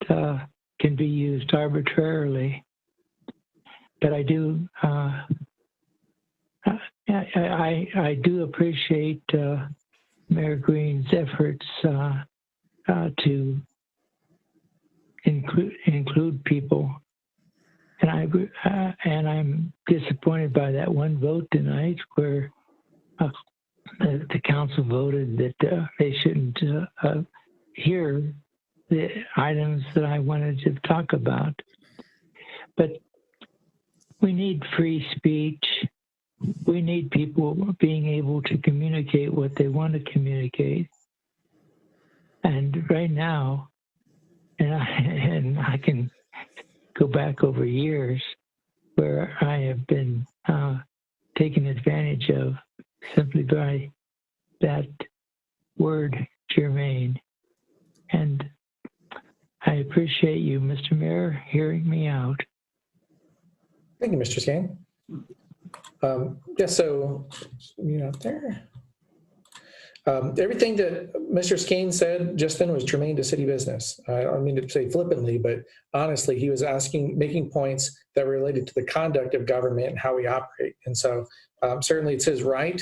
can be used arbitrarily. But I do I do appreciate Mayor Green's efforts to include people, and I'm disappointed by that one vote tonight where the council voted that they shouldn't hear the items that I wanted to talk about. But we need free speech, we need people being able to communicate what they want to communicate. And right now, and I can go back over years where I have been taken advantage of simply by that word germane. And I appreciate you, Mr. Mayor, hearing me out. Thank you, Mr. Skane. So, there. Everything that Mr. Skane said just then was germane to city business. I don't mean to say flippantly, but honestly, he was making points that were related to the conduct of government and how we operate. And so certainly it's his right,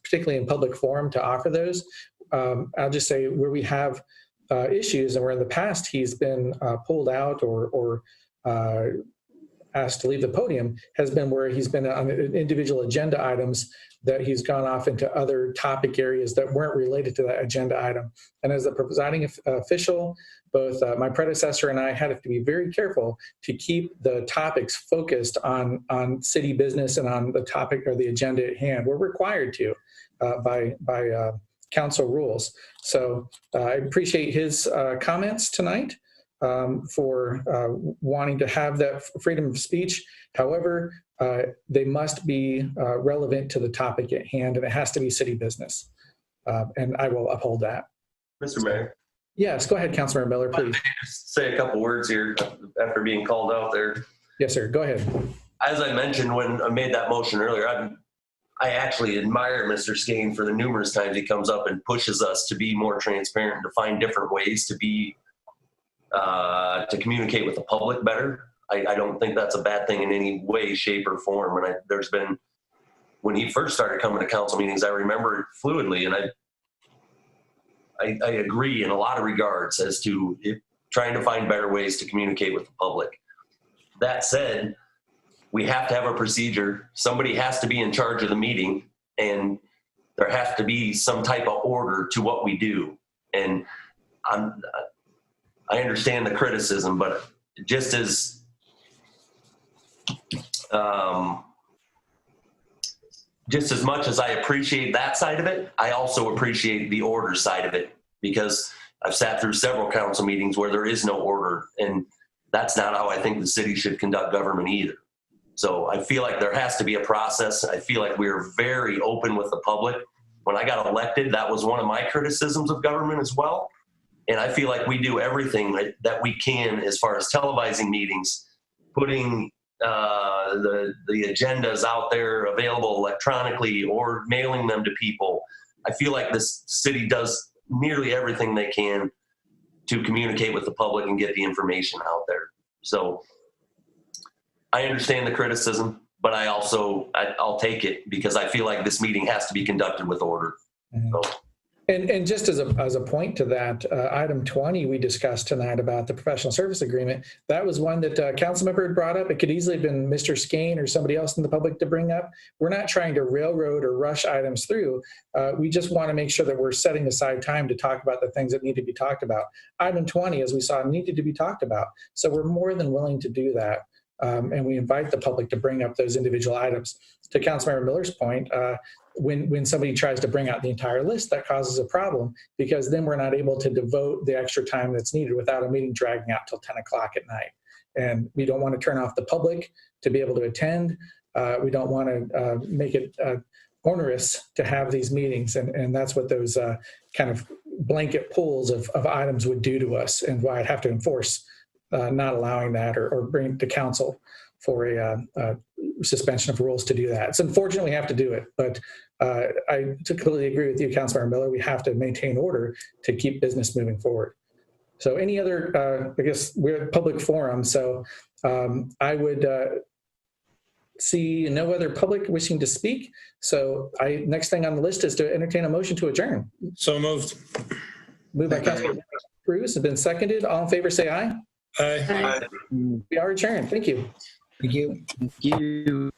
particularly in public forum, to offer those. I'll just say where we have issues and where in the past he's been pulled out or asked to leave the podium has been where he's been on individual agenda items that he's gone off into other topic areas that weren't related to that agenda item. And as the presiding official, both my predecessor and I had to be very careful to keep the topics focused on city business and on the topic or the agenda at hand. We're required to by council rules. So I appreciate his comments tonight for wanting to have that freedom of speech. However, they must be relevant to the topic at hand, and it has to be city business. And I will uphold that. Mr. Mayor. Yes, go ahead, Councilmember Miller, please. Just say a couple words here after being called out there. Yes, sir. Go ahead. As I mentioned when I made that motion earlier, I actually admire Mr. Skane for the numerous times he comes up and pushes us to be more transparent and to find different ways to be to communicate with the public better. I don't think that's a bad thing in any way, shape, or form. And there's been, when he first started coming to council meetings, I remember it fluidly, and I agree in a lot of regards as to trying to find better ways to communicate with the public. That said, we have to have a procedure. Somebody has to be in charge of the meeting, and there has to be some type of order to what we do. And I understand the criticism, but just as much as I appreciate that side of it, I also appreciate the order side of it, because I've sat through several council meetings where there is no order, and that's not how I think the city should conduct government either. So I feel like there has to be a process. I feel like we're very open with the public. When I got elected, that was one of my criticisms of government as well. And I feel like we do everything that we can as far as televising meetings, putting the agendas out there available electronically or mailing them to people. I feel like this city does nearly everything they can to communicate with the public and get the information out there. So I understand the criticism, but I'll take it, because I feel like this meeting has to be conducted with order. So. And just as a point to that, item 20 we discussed tonight about the professional service agreement, that was one that council member had brought up. It could easily have been Mr. Skane or somebody else in the public to bring up. We're not trying to railroad or rush items through. We just want to make sure that we're setting aside time to talk about the things that need to be talked about. Item 20, as we saw, needed to be talked about. So we're more than willing to do that. And we invite the public to bring up those individual items. To Councilmember Miller's point, when somebody tries to bring out the entire list, that causes a problem, because then we're not able to devote the extra time that's needed without a meeting dragging out till 10 o'clock at night. And we don't want to turn off the public to be able to attend. We don't want to make it onerous to have these meetings. And that's what those kind of blanket pulls of items would do to us, and why I'd have to enforce not allowing that or bring it to council for a suspension of rules to do that. It's unfortunate we have to do it, but I completely agree with you, Councilmember Miller. We have to maintain order to keep business moving forward. So any other, I guess we're at public forum, so I would see no other public wishing to speak. So next thing on the list is to entertain a motion to adjourn. So moved. Moved by Councilmember Cruz, has been seconded. All in favor, say aye. Aye. We are adjourned. Thank you. Thank you. Thank you.